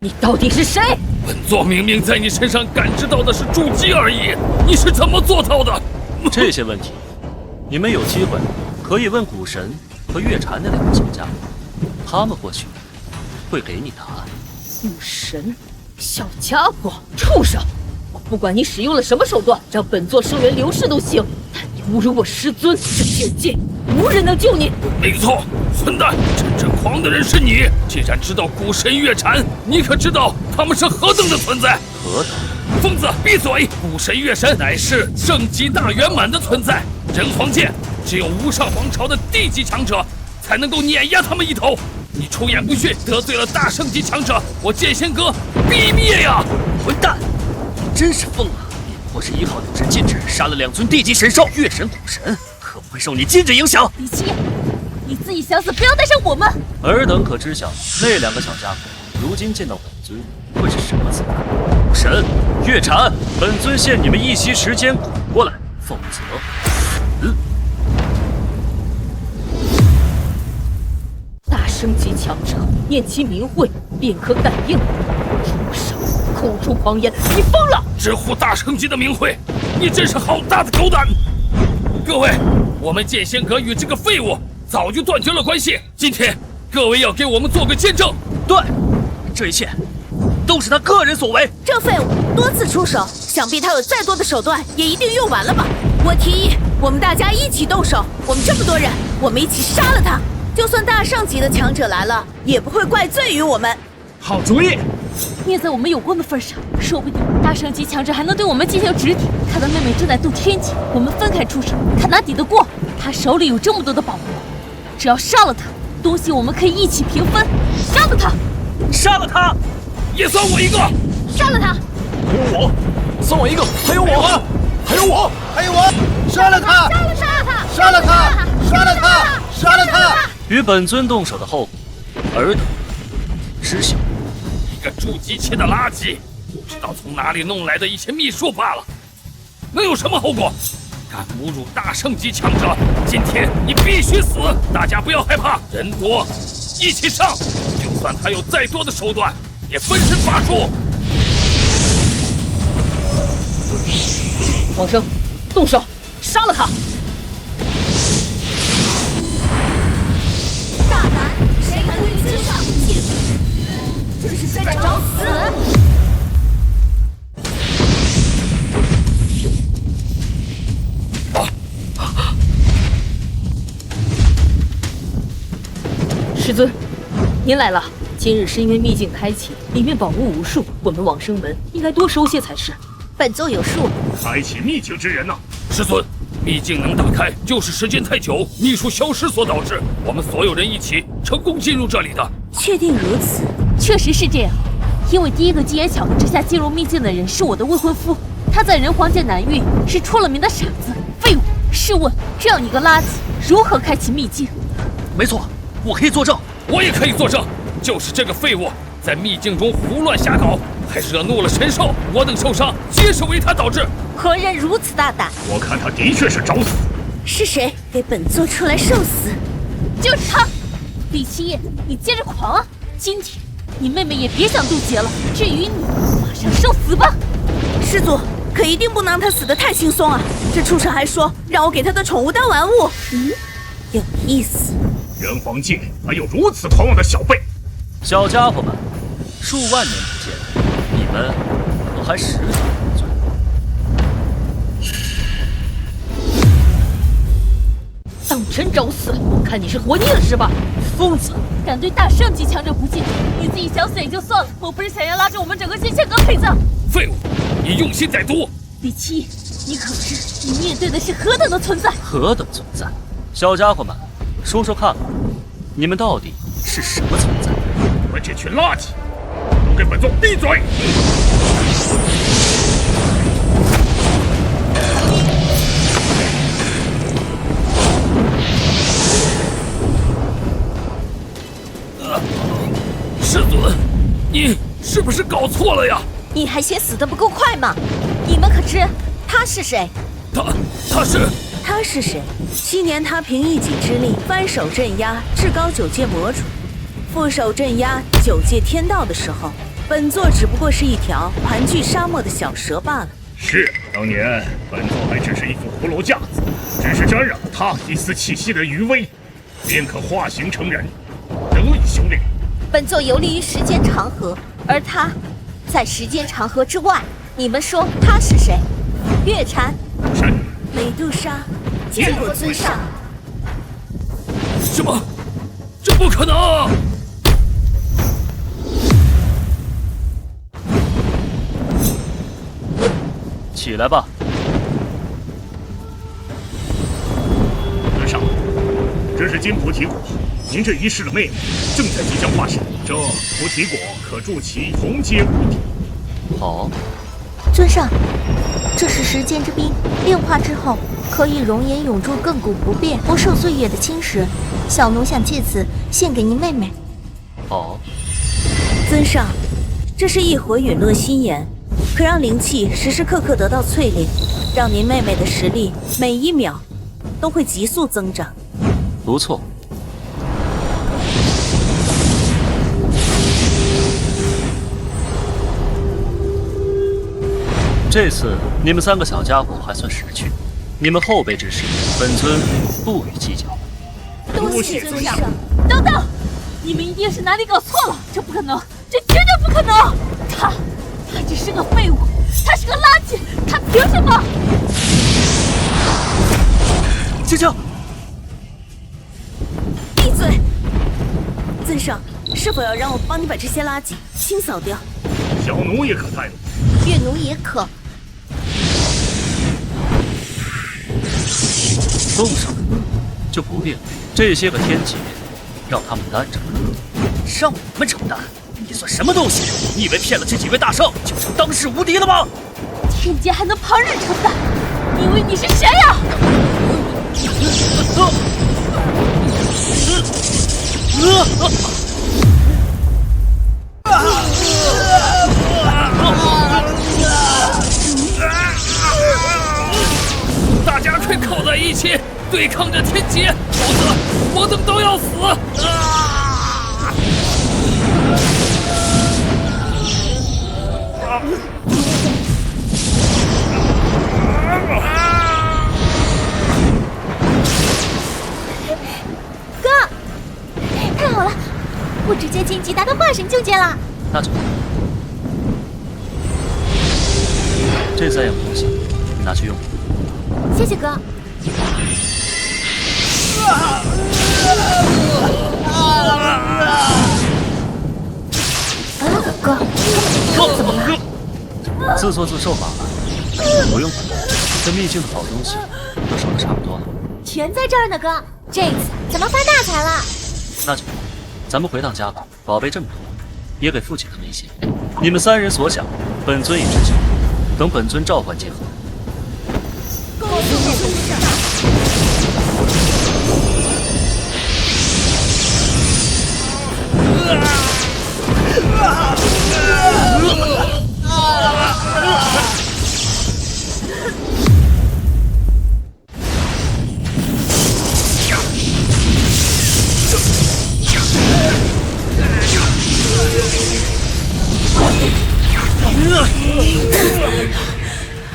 你到底是谁？本座明明在你身上感知到的是筑基而已，你是怎么做到的？这些问题，你们有机会可以问古神和月禅那两个小家伙，他们或许会给你答案。古神，小家伙，畜生！我不管你使用了什么手段，让本座生源流逝都行，但你侮辱我师尊，这天界无人能救你。没错，混蛋！真正狂的人是你。既然知道古神月禅，你可知道他们是何等的存在？何等？疯子，闭嘴！古神月神乃是圣级大圆满的存在，人皇界只有无上皇朝的地级强者才能够碾压他们一头。你出言不逊，得罪了大圣级强者，我剑仙阁必灭呀！混蛋！真是疯了！你不过是依靠柳神禁制杀了2尊地级神兽，月神、古神，可不会受你禁制影响。李七，你自己想死，不要带上我们。尔等可知晓，那两个小家伙如今见到本尊会是什么姿态？古神、月禅，本尊限你们一息时间滚过来，否则大圣级强者念其名讳，便可感应。畜生，口出狂言，你疯了！直呼大圣级的名讳，你真是好大的狗胆！各位，我们剑仙阁与这个废物早就断绝了关系。今天，各位要给我们做个见证。对，这一切都是他个人所为。这废物多次出手，想必他有再多的手段，也一定用完了吧？我提议，我们大家一起动手。我们这么多人，我们一起杀了他。就算大圣级的强者来了，也不会怪罪于我们。好主意！念在我们有功的份上，说不定大圣级强者还能对我们进行指点。他的妹妹正在渡天劫，我们分开出手，他哪抵得过？他手里有这么多的宝物，只要杀了他，东西我们可以一起平分。杀了他！杀了他！也算我一个！杀了他！还有我，算我一个！还有我，还有我，还有我！杀了他！杀了他！杀了他！杀了他！杀了他！与本尊动手的后果，尔等知晓。一个筑基期的垃圾，不知道从哪里弄来的一些秘术罢了，能有什么后果？敢侮辱大圣级强者，今天你必须死！大家不要害怕，人多一起上，就算他有再多的手段，也分身乏术。王生，动手，杀了他！大胆，谁敢对之上？这是在找死！师尊，您来了。今日深渊秘境开启，里面宝物无数，我们往生门应该多收些才是。本座有数。开启秘境之人呐，师尊，秘境能打开，就是时间太久，秘术消失所导致。我们所有人一起成功进入这里的。确定如此？确实是这样，因为第一个机缘巧合之下进入秘境的人是我的未婚夫，他在人皇界南域是出了名的傻子、废物。试问，这样一个垃圾如何开启秘境？没错，我可以作证。我也可以作证，就是这个废物在秘境中胡乱瞎搞，还惹怒了神兽，我等受伤皆是为他导致。何人如此大胆？我看他的确是找死。是谁给本座出来受死？就是他！李七夜，你接着狂啊！今天你妹妹也别想渡劫了。至于你，马上受死吧！师祖，可一定不能让他死得太轻松啊！这畜生还说让我给他的宠物当玩物，有意思。人皇界还有如此狂妄的小辈！小家伙们，数万年不见，你们可还实在不尊？当真找死！我看你是活腻了是吧？疯子，敢对大圣级强者不敬，你自己想死也就算了，我不是想要拉着我们整个剑仙阁陪葬。废物，你用心歹毒！李七，你可知你面对的是何等的存在？何等存在？小家伙们，说说看吧，你们到底是什么存在？你们这群垃圾，都给本座闭嘴！搞错了呀！你还嫌死得不够快吗？你们可知他是谁？他是谁？7年他凭一己之力翻手镇压至高9阶魔主，副手镇压9阶天道的时候，本座只不过是一条盘踞沙漠的小蛇罢了。是，当年本座还只是一副骷髅架子，只是沾染了他一丝气息的余威，便可化形成人，得以修炼。本座游历于时间长河，而他在时间长河之外。你们说他是谁？月禅、美杜莎，见过尊上。什么？这不可能！起来吧。尊上，这是金菩提果，您这一世的妹妹正在即将化身，这菩提果可助其同阶无敌。好。尊上，这是时间之冰，炼化之后可以容颜永驻，亘古不变，不受岁月的侵蚀。小奴想借此献给您妹妹。好。尊上，这是异火陨落心炎，可让灵气时时刻刻得到淬炼，让您妹妹的实力每一秒都会急速增长。不错。这次你们3个小家伙还算识趣，你们后辈之事，本尊不予计较。多谢尊上。等等，你们一定是哪里搞错了，这不可能，这绝对不可能！他只是个废物，他是个垃圾，他凭什么？青青，闭嘴！尊上，是否要让我帮你把这些垃圾清扫掉？小奴也可带路，月奴也可。动手就不必了，这些个天劫让他们担着，让我们承担，你算什么东西？你以为骗了这几位大圣就成当世无敌了吗？天劫还能旁人承担？你以为你是谁呀？大家快靠在一起，对抗这天劫，否则我等都要死！哥，太好了，我直接晋级达到化神境界了。那就好。这3样东西你拿去用。谢谢哥。哥，怎么了？自作自受罢了，不用管。这秘境的好东西都收的差不多了，全在这儿呢，哥。这次咱们发大财了。那就好，咱们回趟家吧。宝贝这么多，也给父亲他们一些。你们3人所想，本尊也知晓。等本尊召唤结合。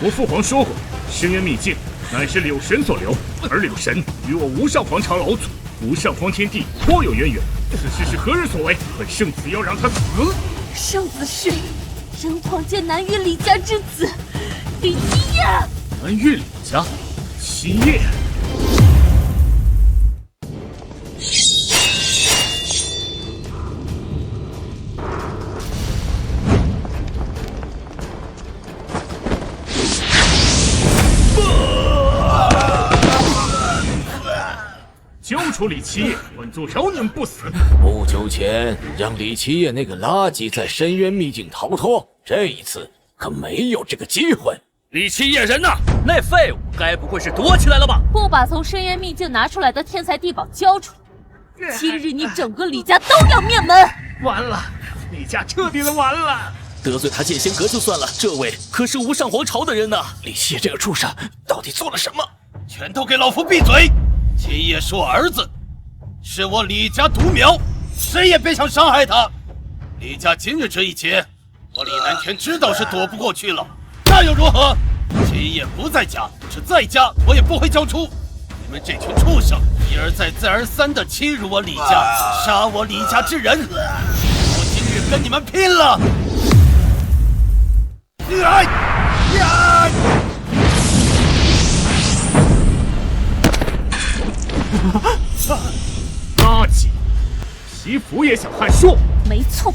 我父皇说过，深渊秘境乃是柳神所留，而柳神与我无上皇朝老祖无上皇天帝颇有渊源。此事是何人所为？本圣子要让他死！圣子是人皇界南域李家之子李七夜。南域李家，七夜。交出李七夜，本座饶您不死。不久前让李七夜那个垃圾在深渊秘境逃脱，这一次可没有这个机会。李七夜人呢？那废物该不会是躲起来了吧？不把从深渊秘境拿出来的天才地宝交出来，今日你整个李家都要灭门！完了，李家彻底的完了。得罪他剑仙阁就算了，这位可是无上皇朝的人呐！李七夜这个畜生到底做了什么？全都给老夫闭嘴！七夜是我儿子，是我李家独苗，谁也别想伤害他。李家今日这一劫，我李南天知道是躲不过去了，那又如何？七夜不在家，是在家我也不会交出。你们这群畜生，一而再再而三地欺辱我李家，杀我李家之人，我今日跟你们拼了！垃圾！祈福也想害恕？没错。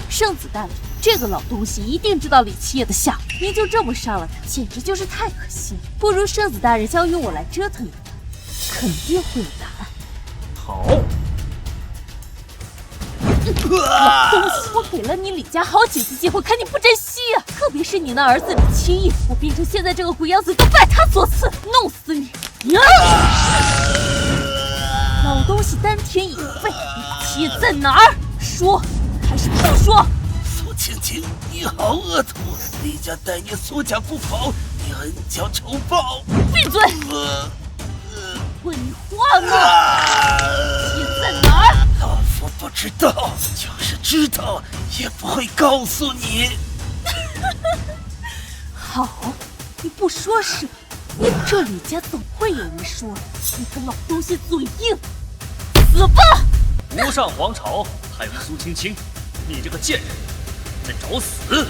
圣子大人，这个老东西一定知道李七夜的下落，您就这么杀了他，简直就是太可惜了。不如圣子大人交由我来折腾一番，肯定会有答案。好。老东西，我给了你李家好几次机会，可你不珍惜呀！特别是你那儿子李七夜，我变成现在这个鬼样子都拜他所赐，弄死你！老东西丹田已废，李七夜在哪儿？说还是不说？苏青青，你好恶毒！李家待你苏家不薄，你恩将仇报！闭嘴！问你话呢？李七夜在哪儿？老夫不知道，就是知道也不会告诉你。好，你不说是吧？这李家总会有人说的，你个老东西嘴硬，死吧！无上皇朝还有苏青青，你这个贱人，在找死！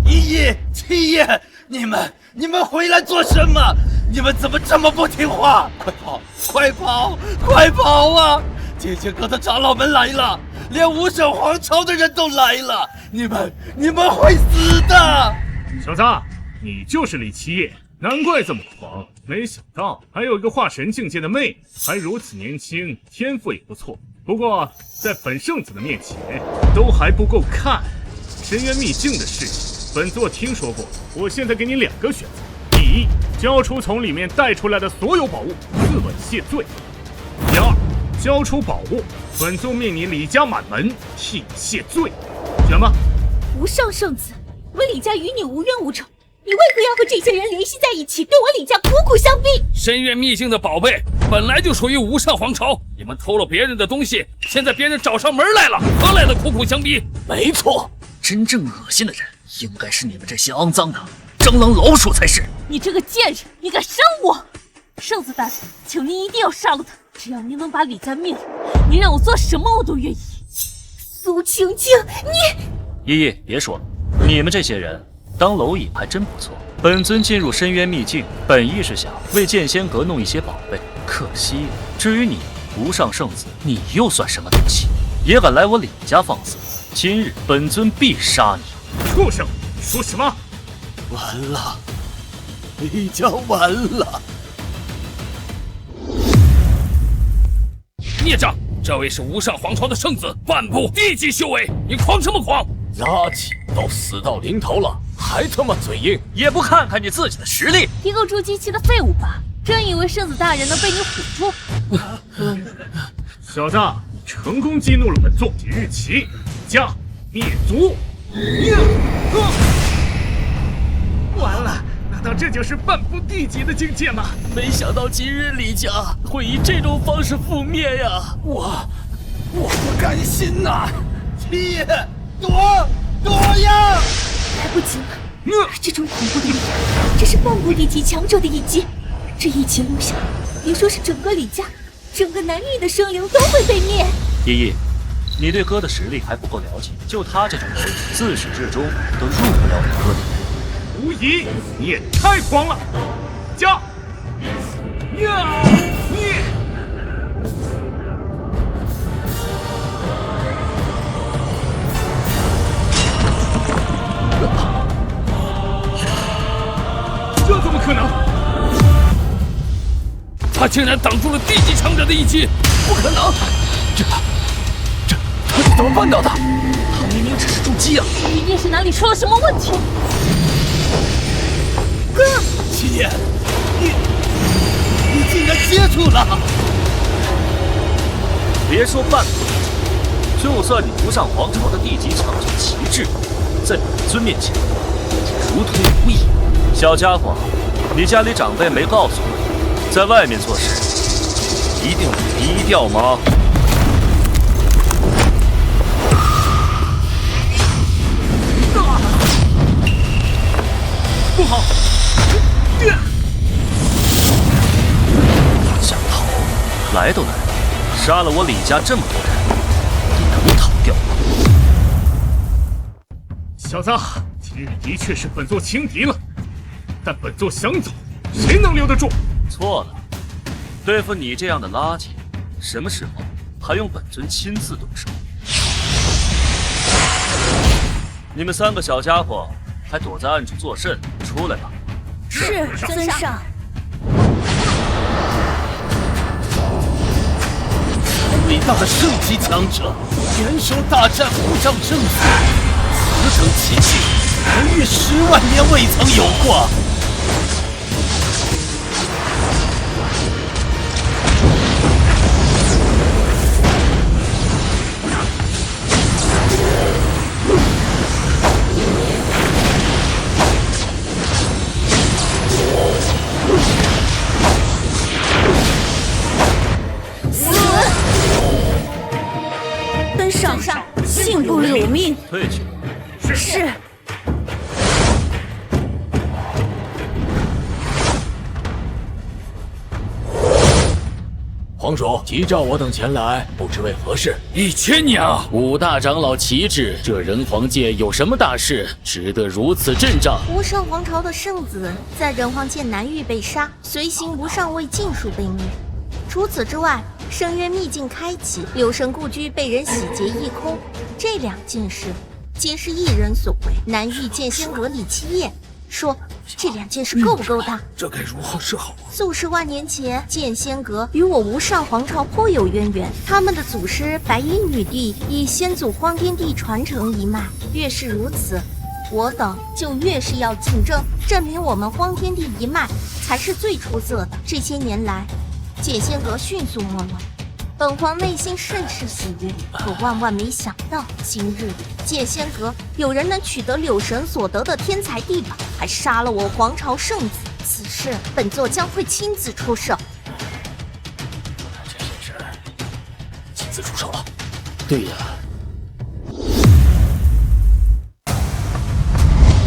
一夜、七夜，你们回来做什么？你们怎么这么不听话？快跑！快跑！快跑啊！剑仙阁的长老们来了，连无上皇朝的人都来了，你们会死的！小子，你就是李七夜，难怪这么狂，没想到还有一个化神境界的妹，还如此年轻，天赋也不错。不过在本圣子的面前，都还不够看。深渊秘境的事情，本座听说过。我现在给你两个选择：第一，交出从里面带出来的所有宝物，自刎谢罪；第二，交出宝物，本座命你李家满门，替你谢罪。选吧。无上圣子，我李家与你无冤无仇，你为何要和这些人联系在一起，对我李家苦苦相逼？深渊秘境的宝贝本来就属于无上皇朝，你们偷了别人的东西，现在别人找上门来了，何来的苦苦相逼？没错，真正恶心的人应该是你们这些肮脏的蟑螂老鼠才是。你这个贱人，你敢伤我！圣子大人，请您一定要杀了他，只要您能把李家灭了，您让我做什么我都愿意。苏青青，你……依依，别说了，你们这些人当蝼蚁还真不错。本尊进入深渊秘境，本意是想为剑仙阁弄一些宝贝，可惜至于你无上圣子，你又算什么东西？也敢来我李家放肆！今日本尊必杀你！畜生，说什么？完了，李家完了！孽障，这位是无上皇朝的圣子，半步地级修为，你狂什么狂？垃圾，都死到临头了，还他妈嘴硬，也不看看你自己的实力！一个筑基期的废物吧，真以为圣子大人能被你唬住？小子，成功激怒了本座，即日起家灭族！完了，难道这就是半步地级的境界吗？没想到今日李家会以这种方式覆灭呀！我不甘心呐！七爷，躲呀！来不及了，这种恐怖的力量，这是半步地级强者的一击，这一击落下，别说是整个李家，整个南域的生灵都会被灭。依依，你对哥的实力还不够了解，就他这种人，自始至终都入不了你哥的眼。无疑，你也太狂了！家呀，你这怎么可能？他竟然挡住了地级强者的一击！不可能！这他是怎么办到的？他明明只是筑基啊！一定是哪里出了什么问题。哥，七爷，你竟然接住了！别说半个，就算你无上皇朝的地级强军旗帜，在本尊面前也如同无影。小家伙，你家里长辈没告诉你，在外面做事一定要低调吗？不好！想逃，来都来了，杀了我李家这么多人，你能逃掉吗？小子，今日的确是本座轻敌了，但本座想走，谁能留得住？错了，对付你这样的垃圾，什么时候还用本尊亲自动手？你们3个小家伙还躲在暗处作甚？出来吧！是尊上。伟大的圣级强者，联手大战无上圣子，此等奇迹，南域10万年未曾有过。上幸不辱命，退去。是。皇叔急召我等前来，不知为何事？1000年啊！5大长老旗帜，这人皇界有什么大事，值得如此阵仗？无上皇朝的圣子在人皇界南域被杀，随行无上位禁术被灭。除此之外，深渊秘境开启，柳神故居被人洗劫一空，这2件事皆是一人所为。南域剑仙阁李七夜说，这2件事够不够大？这该如何是好？数十万年前，剑仙阁与我无上皇朝颇有渊源，他们的祖师白衣女帝以先祖荒天帝传承一脉。越是如此，我等就越是要竞争，证明我们荒天帝一脉才是最出色的。这些年来，剑仙阁迅速没落，本皇内心甚是喜悦，可万万没想到，今日剑仙阁有人能取得柳神所得的天才地宝，还杀了我皇朝圣子。此事本座将会亲自出手。这件事亲自出手了？对呀。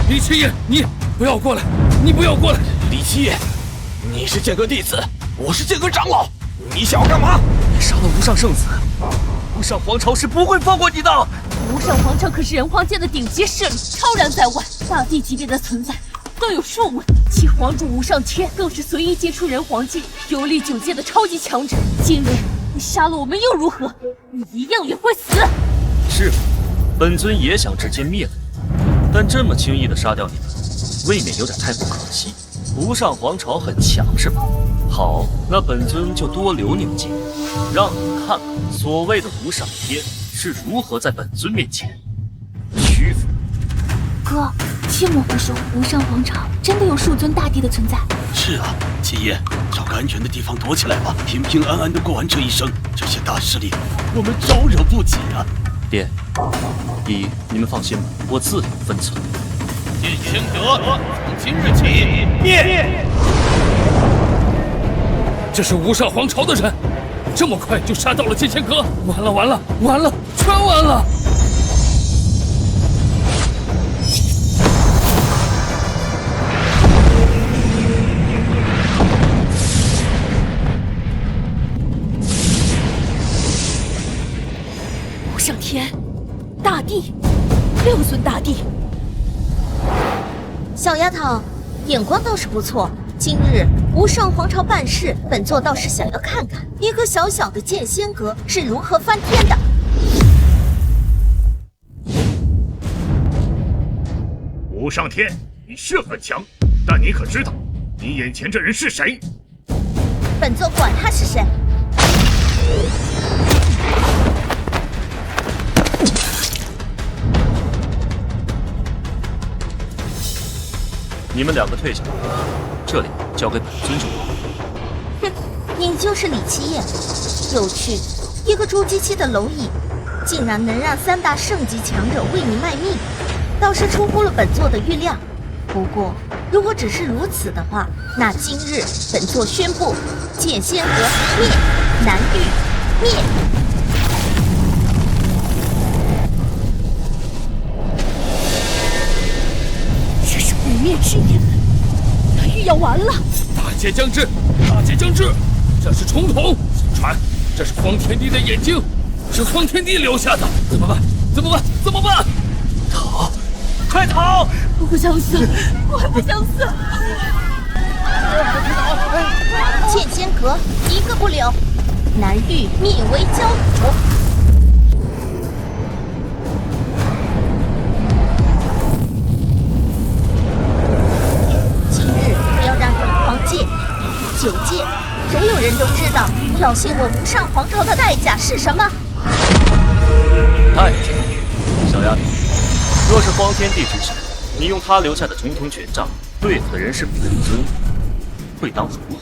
李七夜，你不要过来！你不要过来！李七夜，你是剑阁弟子，我是剑阁长老，你想要干嘛？你杀了无上圣子，无上皇朝是不会放过你的。无上皇朝可是人皇界的顶级势力，超然在外，大帝级别的存在都有数位，其皇主无上天更是随意接触人皇界，游历9界的超级强者。今日你杀了我们又如何？你一样也会死。是，本尊也想直接灭了你，但这么轻易的杀掉你们，未免有点太不可惜。无上皇朝很强是吧？好，那本尊就多留你们几人，让你们看看所谓的无上天是如何在本尊面前屈服。哥，切莫胡说，无上皇朝真的有数尊大帝的存在。是啊，七夜，找个安全的地方躲起来吧，平平安安的过完这一生。这些大势力，我们招惹不起啊！爹，姨，你们放心吧，我自有分寸。剑仙阁从今日起灭！这是无上皇朝的人，这么快就杀到了剑仙阁，完了完了完了，全完了！无上天，大帝，6尊大帝。小丫头，眼光倒是不错。今日无上皇朝办事，本座倒是想要看看一个小小的剑仙阁是如何翻天的。无上天，你是很强，但你可知道你眼前这人是谁？本座管他是谁。你们2个退下来，这里交给本尊就好。哼，你就是李奇烨。有趣，一个筑基期的蝼蚁，竟然能让3大圣级强者为你卖命，倒是出乎了本座的预料。不过，如果只是如此的话，那今日本座宣布，剑仙阁灭，南域灭。这是毁灭之眼，南域要完了！大劫将至，大劫将至！这是重瞳，相传这是荒天帝的眼睛，是荒天帝留下的。怎么办？怎么办？怎么办？逃！快逃！我不想死，我还不想死！剑仙阁一个不留，南域灭为焦土。今日要让人皇界、九界所有人都知道，挑衅我无上皇朝的代价是什么。代价？小丫头，若是荒天帝之神，你用他留下的重瞳权杖对付的人是本尊，会当如何？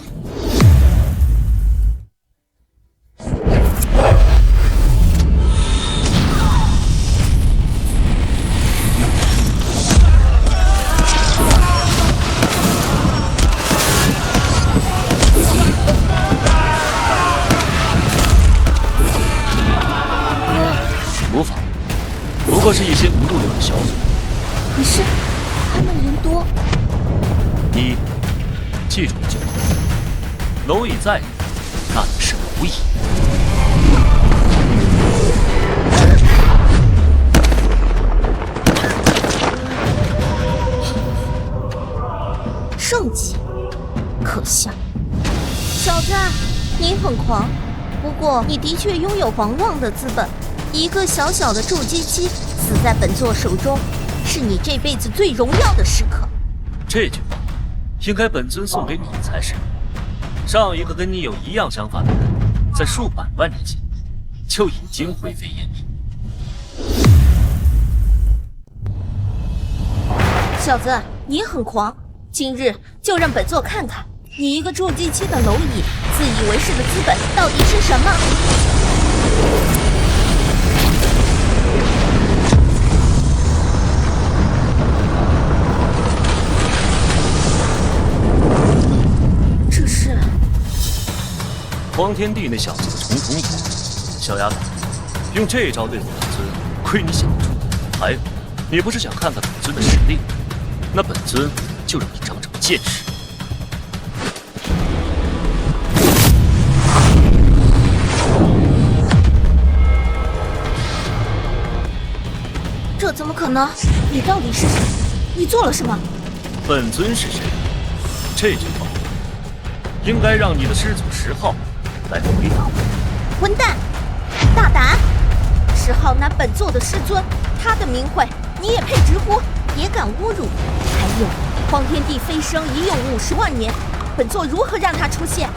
无妨，不过是一些无入流的小组。可是他们人多，你记住就好。蝼蚁在你，那也是无蚁。圣级，可笑。小子，你很狂，不过你的确拥有狂妄的资本。一个小小的筑基期死在本座手中，是你这辈子最荣耀的时刻。这句话应该本尊送给你才是。上一个跟你有一样想法的人，在数百万年前就已经灰飞烟灭。小子，你很狂，今日就让本座看看你一个筑基期的蝼蚁自以为是的资本到底是什么。这是荒天帝那小子的重瞳眼，小丫头，用这招对付本尊，亏你想得出。还有，你不是想看看本尊的实力？那本尊就让你长长见识。这怎么可能？你到底是谁？你做了什么？本尊是谁？这句话应该让你的师祖10号来回答我。混蛋，大胆！10号乃本座的师尊，他的名讳你也配直呼？也敢侮辱？还有，荒天帝飞升已有50万年，本座如何让他出现？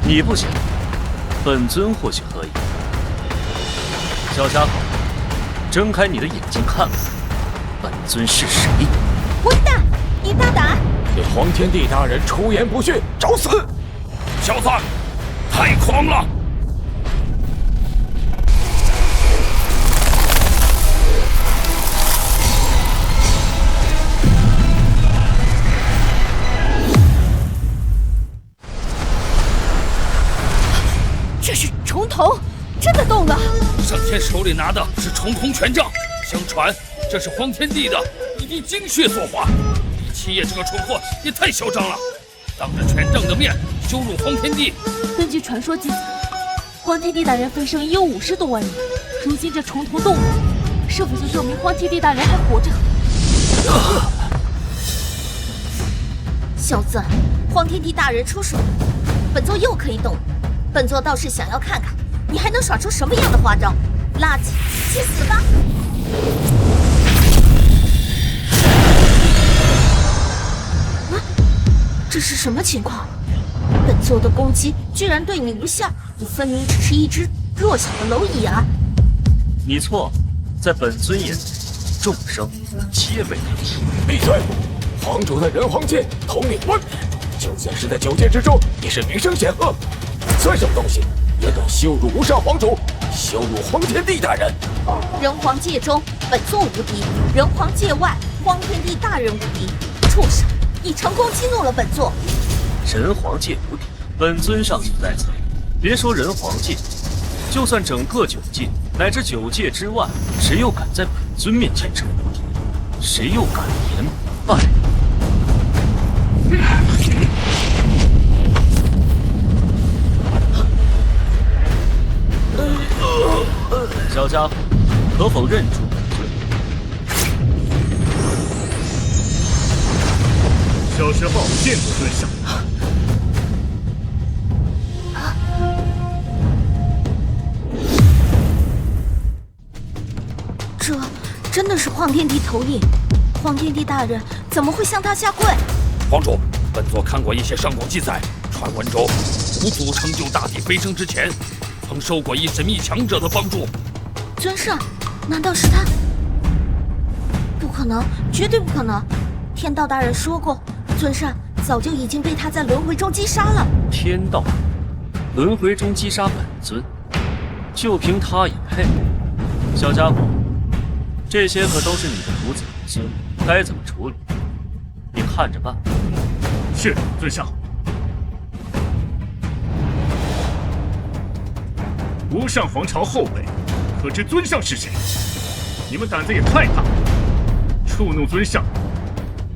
你不行，本尊或许可以。小家伙，睁开你的眼睛看看，本尊是谁？混蛋，你大胆！对荒天帝大人出言不逊，找死！小子，太狂了！这是重瞳，真的动了！上天手里拿的是重瞳权杖，相传这是荒天帝的一滴精血所化。李七夜这个蠢货也太嚣张了，当着权杖的面羞辱荒天帝。根据传说记载，荒天帝大人飞升已有50多万年，如今这重瞳动了，是否就证明荒天帝大人还活着？小子，荒天帝大人出手，本座又可以动了。本座倒是想要看看你还能耍出什么样的花招！垃圾，去死吧！啊，这是什么情况？本座的攻击居然对你无效，你分明只是一只弱小的蝼蚁啊！你错，在本尊眼里，众生皆为蝼蚁。闭嘴！皇主在人皇界统领万民，就算是在9界之中，也是名声显赫。算什么东西？也敢羞辱无上皇主，羞辱荒天帝大人！人皇界中，本座无敌；人皇界外，荒天帝大人无敌。畜生，你成功激怒了本座。人皇界无敌，本尊上主在此。别说人皇界，就算整个九界乃至九界之外，谁又敢在本尊面前称无敌？谁又敢言败？小家伙，可否认主本尊？小时候见过尊上。这真的是荒天帝投影？荒天帝大人怎么会向他下跪？皇主，本座看过一些上古记载，传闻中五祖成就大地飞升之前，曾受过一神秘强者的帮助。尊上，难道是他？不可能，绝对不可能！天道大人说过，尊上早就已经被他在轮回中击杀了。天道，轮回中击杀本尊，就凭他也配？小家伙，这些可都是你的徒子徒孙，该怎么处理，你看着办。是，尊上。无上皇朝后辈，可知尊上是谁？你们胆子也太大了，触怒尊上，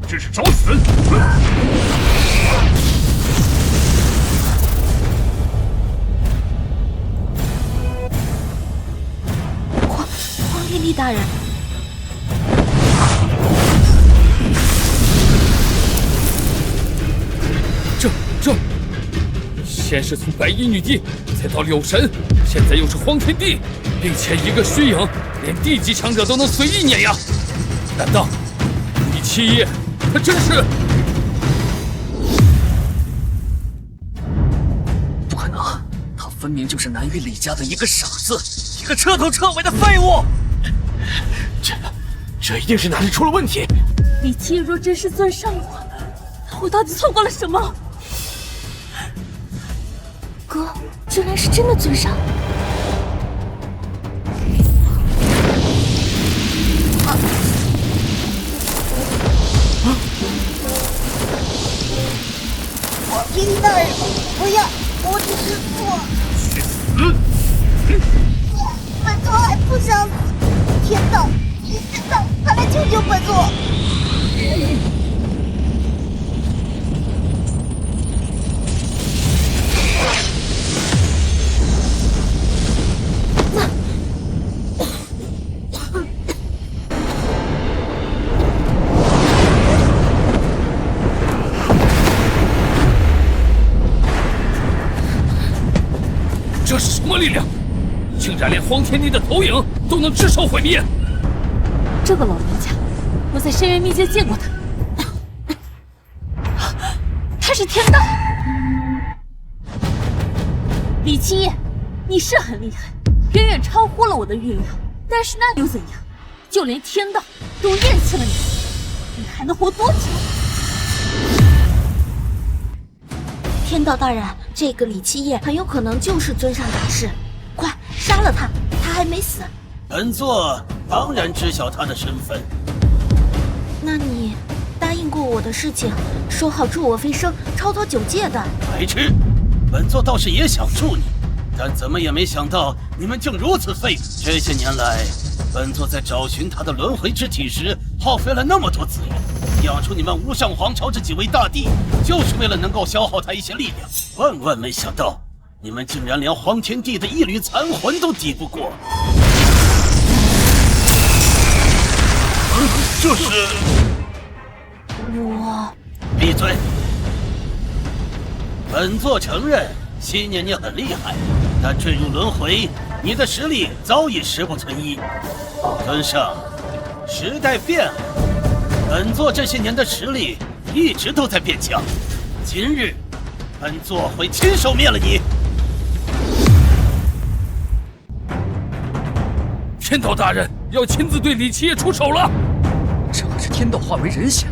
这是找死！荒天帝大人，这，先是从白衣女帝，再到柳神，现在又是荒天帝，并且一个虚影，连地级强者都能随意碾压。难道李七爷他真是？不可能，他分明就是南域李家的一个傻子，一个彻头彻尾的废物。这一定是哪里出了问题。李七爷若真是尊上我到底错过了什么？哥，居然是真的尊上！荒天帝大人，不要，我只是错。去死！本座还不想死。天道，快来救救本座！这是什么力量？竟然连荒天帝的投影都能炙烧毁灭！这个老人家，我在深渊密界见过他，他是天道。李七夜，你是很厉害，远远超乎了我的预料。但是那又怎样？就连天道都厌弃了你，你还能活多久？天道大人，这个李七夜很有可能就是尊上大事，快杀了他，他还没死。本座当然知晓他的身份。那你答应过我的事情，说好助我飞升，超脱九界的。白痴！本座倒是也想助你，但怎么也没想到你们竟如此废物。这些年来，本座在找寻他的轮回之体时，耗费了那么多资源，养出你们无上皇朝这几位大帝，就是为了能够消耗他一些力量。万万没想到，你们竟然连荒天帝的一缕残魂都抵不过。这是我闭嘴！本座承认昔年你很厉害，但坠入轮回，你的实力早已十不存一。尊上，时代变了，本座这些年的实力一直都在变强。今日，本座会亲手灭了你。天道大人要亲自对李七夜出手了。这可是天道化为人形，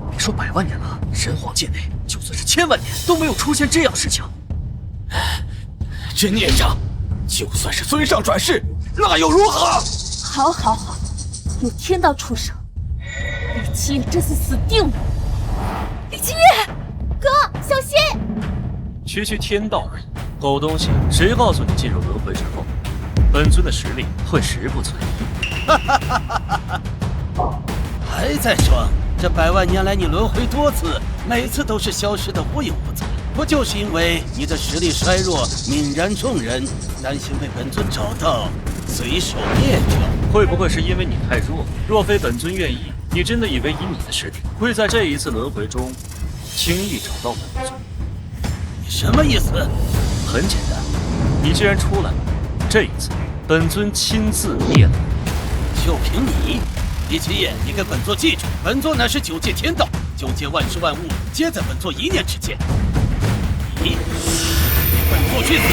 别说100万年了，人皇界内就算是1000万年都没有出现这样事情。真孽障！就算是孙尚转世，那又如何？好，好，好，有天道出手，李七夜这次死定了！李七夜，哥，小心！区天道而已，狗东西，谁告诉你进入轮回之后，本尊的实力会时不存疑？还在装？这100万年来你轮回多次，每次都是消失的无影无踪，不就是因为你的实力衰弱，泯然众人，担心被本尊找到，随手灭掉？会不会是因为你太弱？若非本尊愿意，你真的以为以你的实力，会在这一次轮回中轻易找到本尊？你什么意思？很简单，你既然出来了，这一次本尊亲自灭了你。就凭你？李七夜，你给本座记住，本座乃是9界天道，9界万事万物皆在本座一念之间。你，本座去死！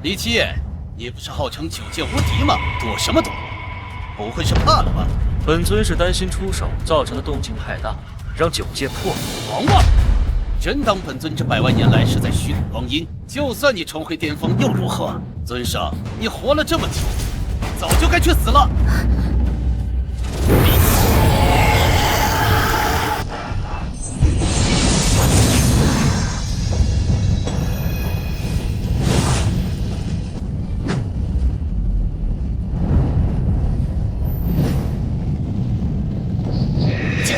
李七夜，你不是号称9界无敌吗？躲什么躲？不会是怕了吧？本尊是担心出手造成的动静太大，让9界破了。狂妄！真当本尊这100万年来是在虚度光阴？就算你重回巅峰又如何？尊上，你活了这么久，早就该去死了。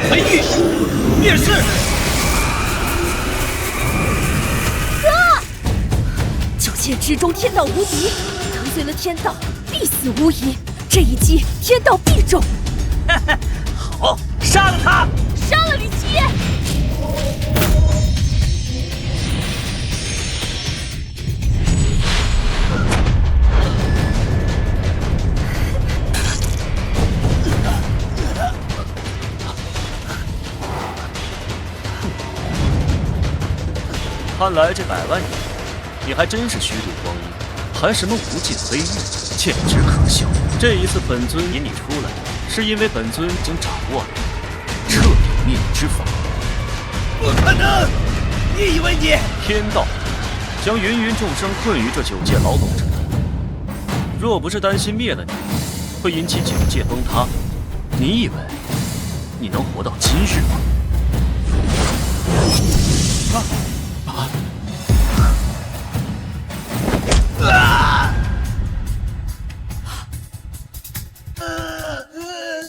黑玉，灭世！哥，9界之中天道无敌，得罪了天道，必死无疑。这一击，天道必中。好，杀了他！杀了李七夜！看来这100万年，你还真是虚度光阴，还什么无尽飞跃，简直可笑。这一次本尊引你出来，是因为本尊已经掌握了彻底灭你之法。不可能！你以为你天道将芸芸众生困于这9界牢笼之中，若不是担心灭了你会引起9界崩塌，你以为你能活到今日吗？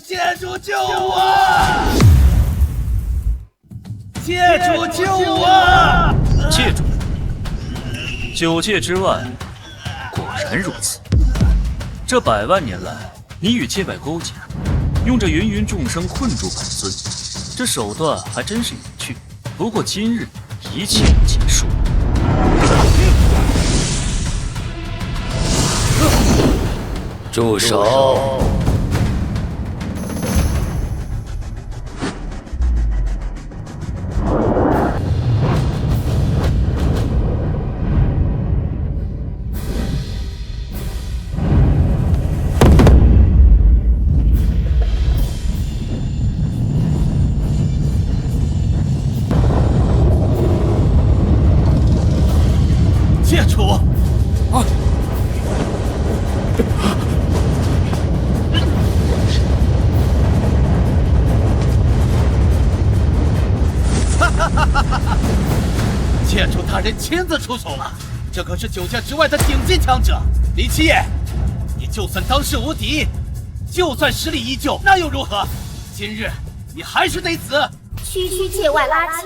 界主救我！界主救我！界主，9界之外，果然如此。这100万年来，你与界外勾结，用着芸芸众生困住本尊，这手段还真是有趣。不过今日一切都结束。住手！界主，啊！界主大人亲自出手了，这可是9界之外的顶级强者。李七夜，你就算当世无敌，就算实力依旧，那又如何？今日你还是得死。区界外垃圾，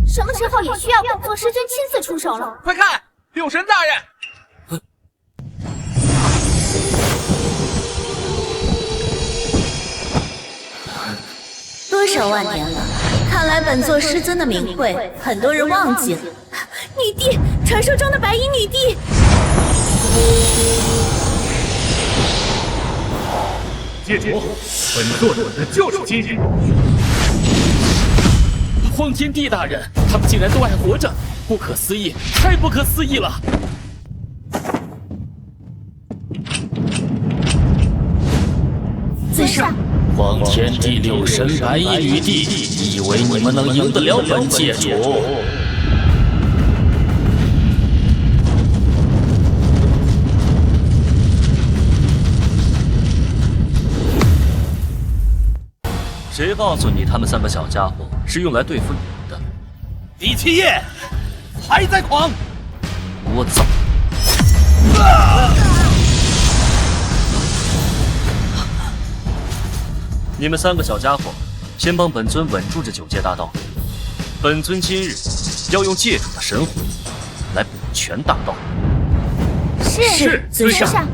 什么时候也需要本座师尊亲自出手了？快看，柳神大人！多少万年了，看来本座师尊的名讳，很多人忘记了。女帝，传说中的白衣女帝。界主，本座等的就是今日。荒天帝大人，他们竟然都还活着，不可思议，太不可思议了！尊上，荒天地六神白衣女帝，以为你们能赢得了本界主？谁告诉你他们3个小家伙是用来对付你的？李七夜还在狂！我走！你们3个小家伙，先帮本尊稳住这9阶大道。本尊今日要用界主的神魂来补全大道。是，尊上。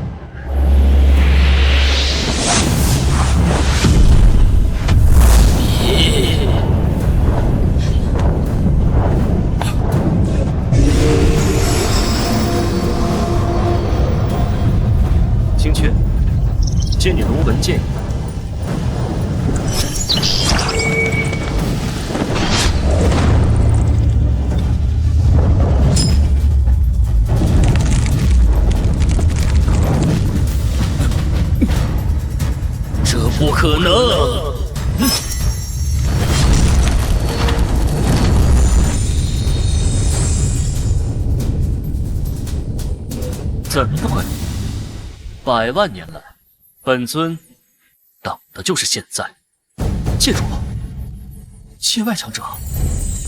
青雀，借你龙纹剑。这不可能！怎么会？100万年来，本尊等的就是现在。界主，界外强者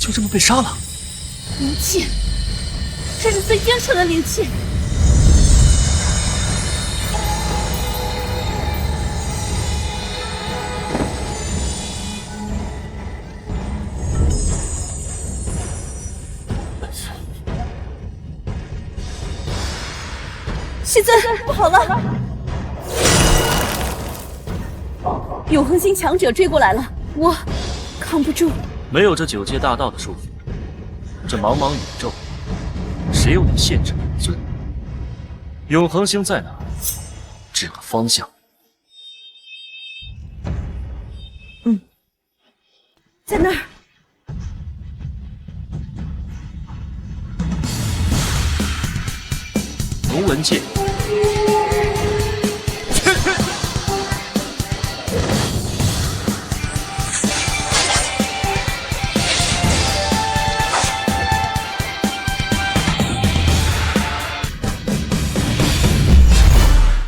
就这么被杀了？灵气，这是最精纯的灵气。师尊，不好了！永恒星强者追过来了，我扛不住。没有这9阶大道的束缚，这茫茫宇宙，谁又能限制本尊？永恒星在哪？指个方向。在那儿。龙纹剑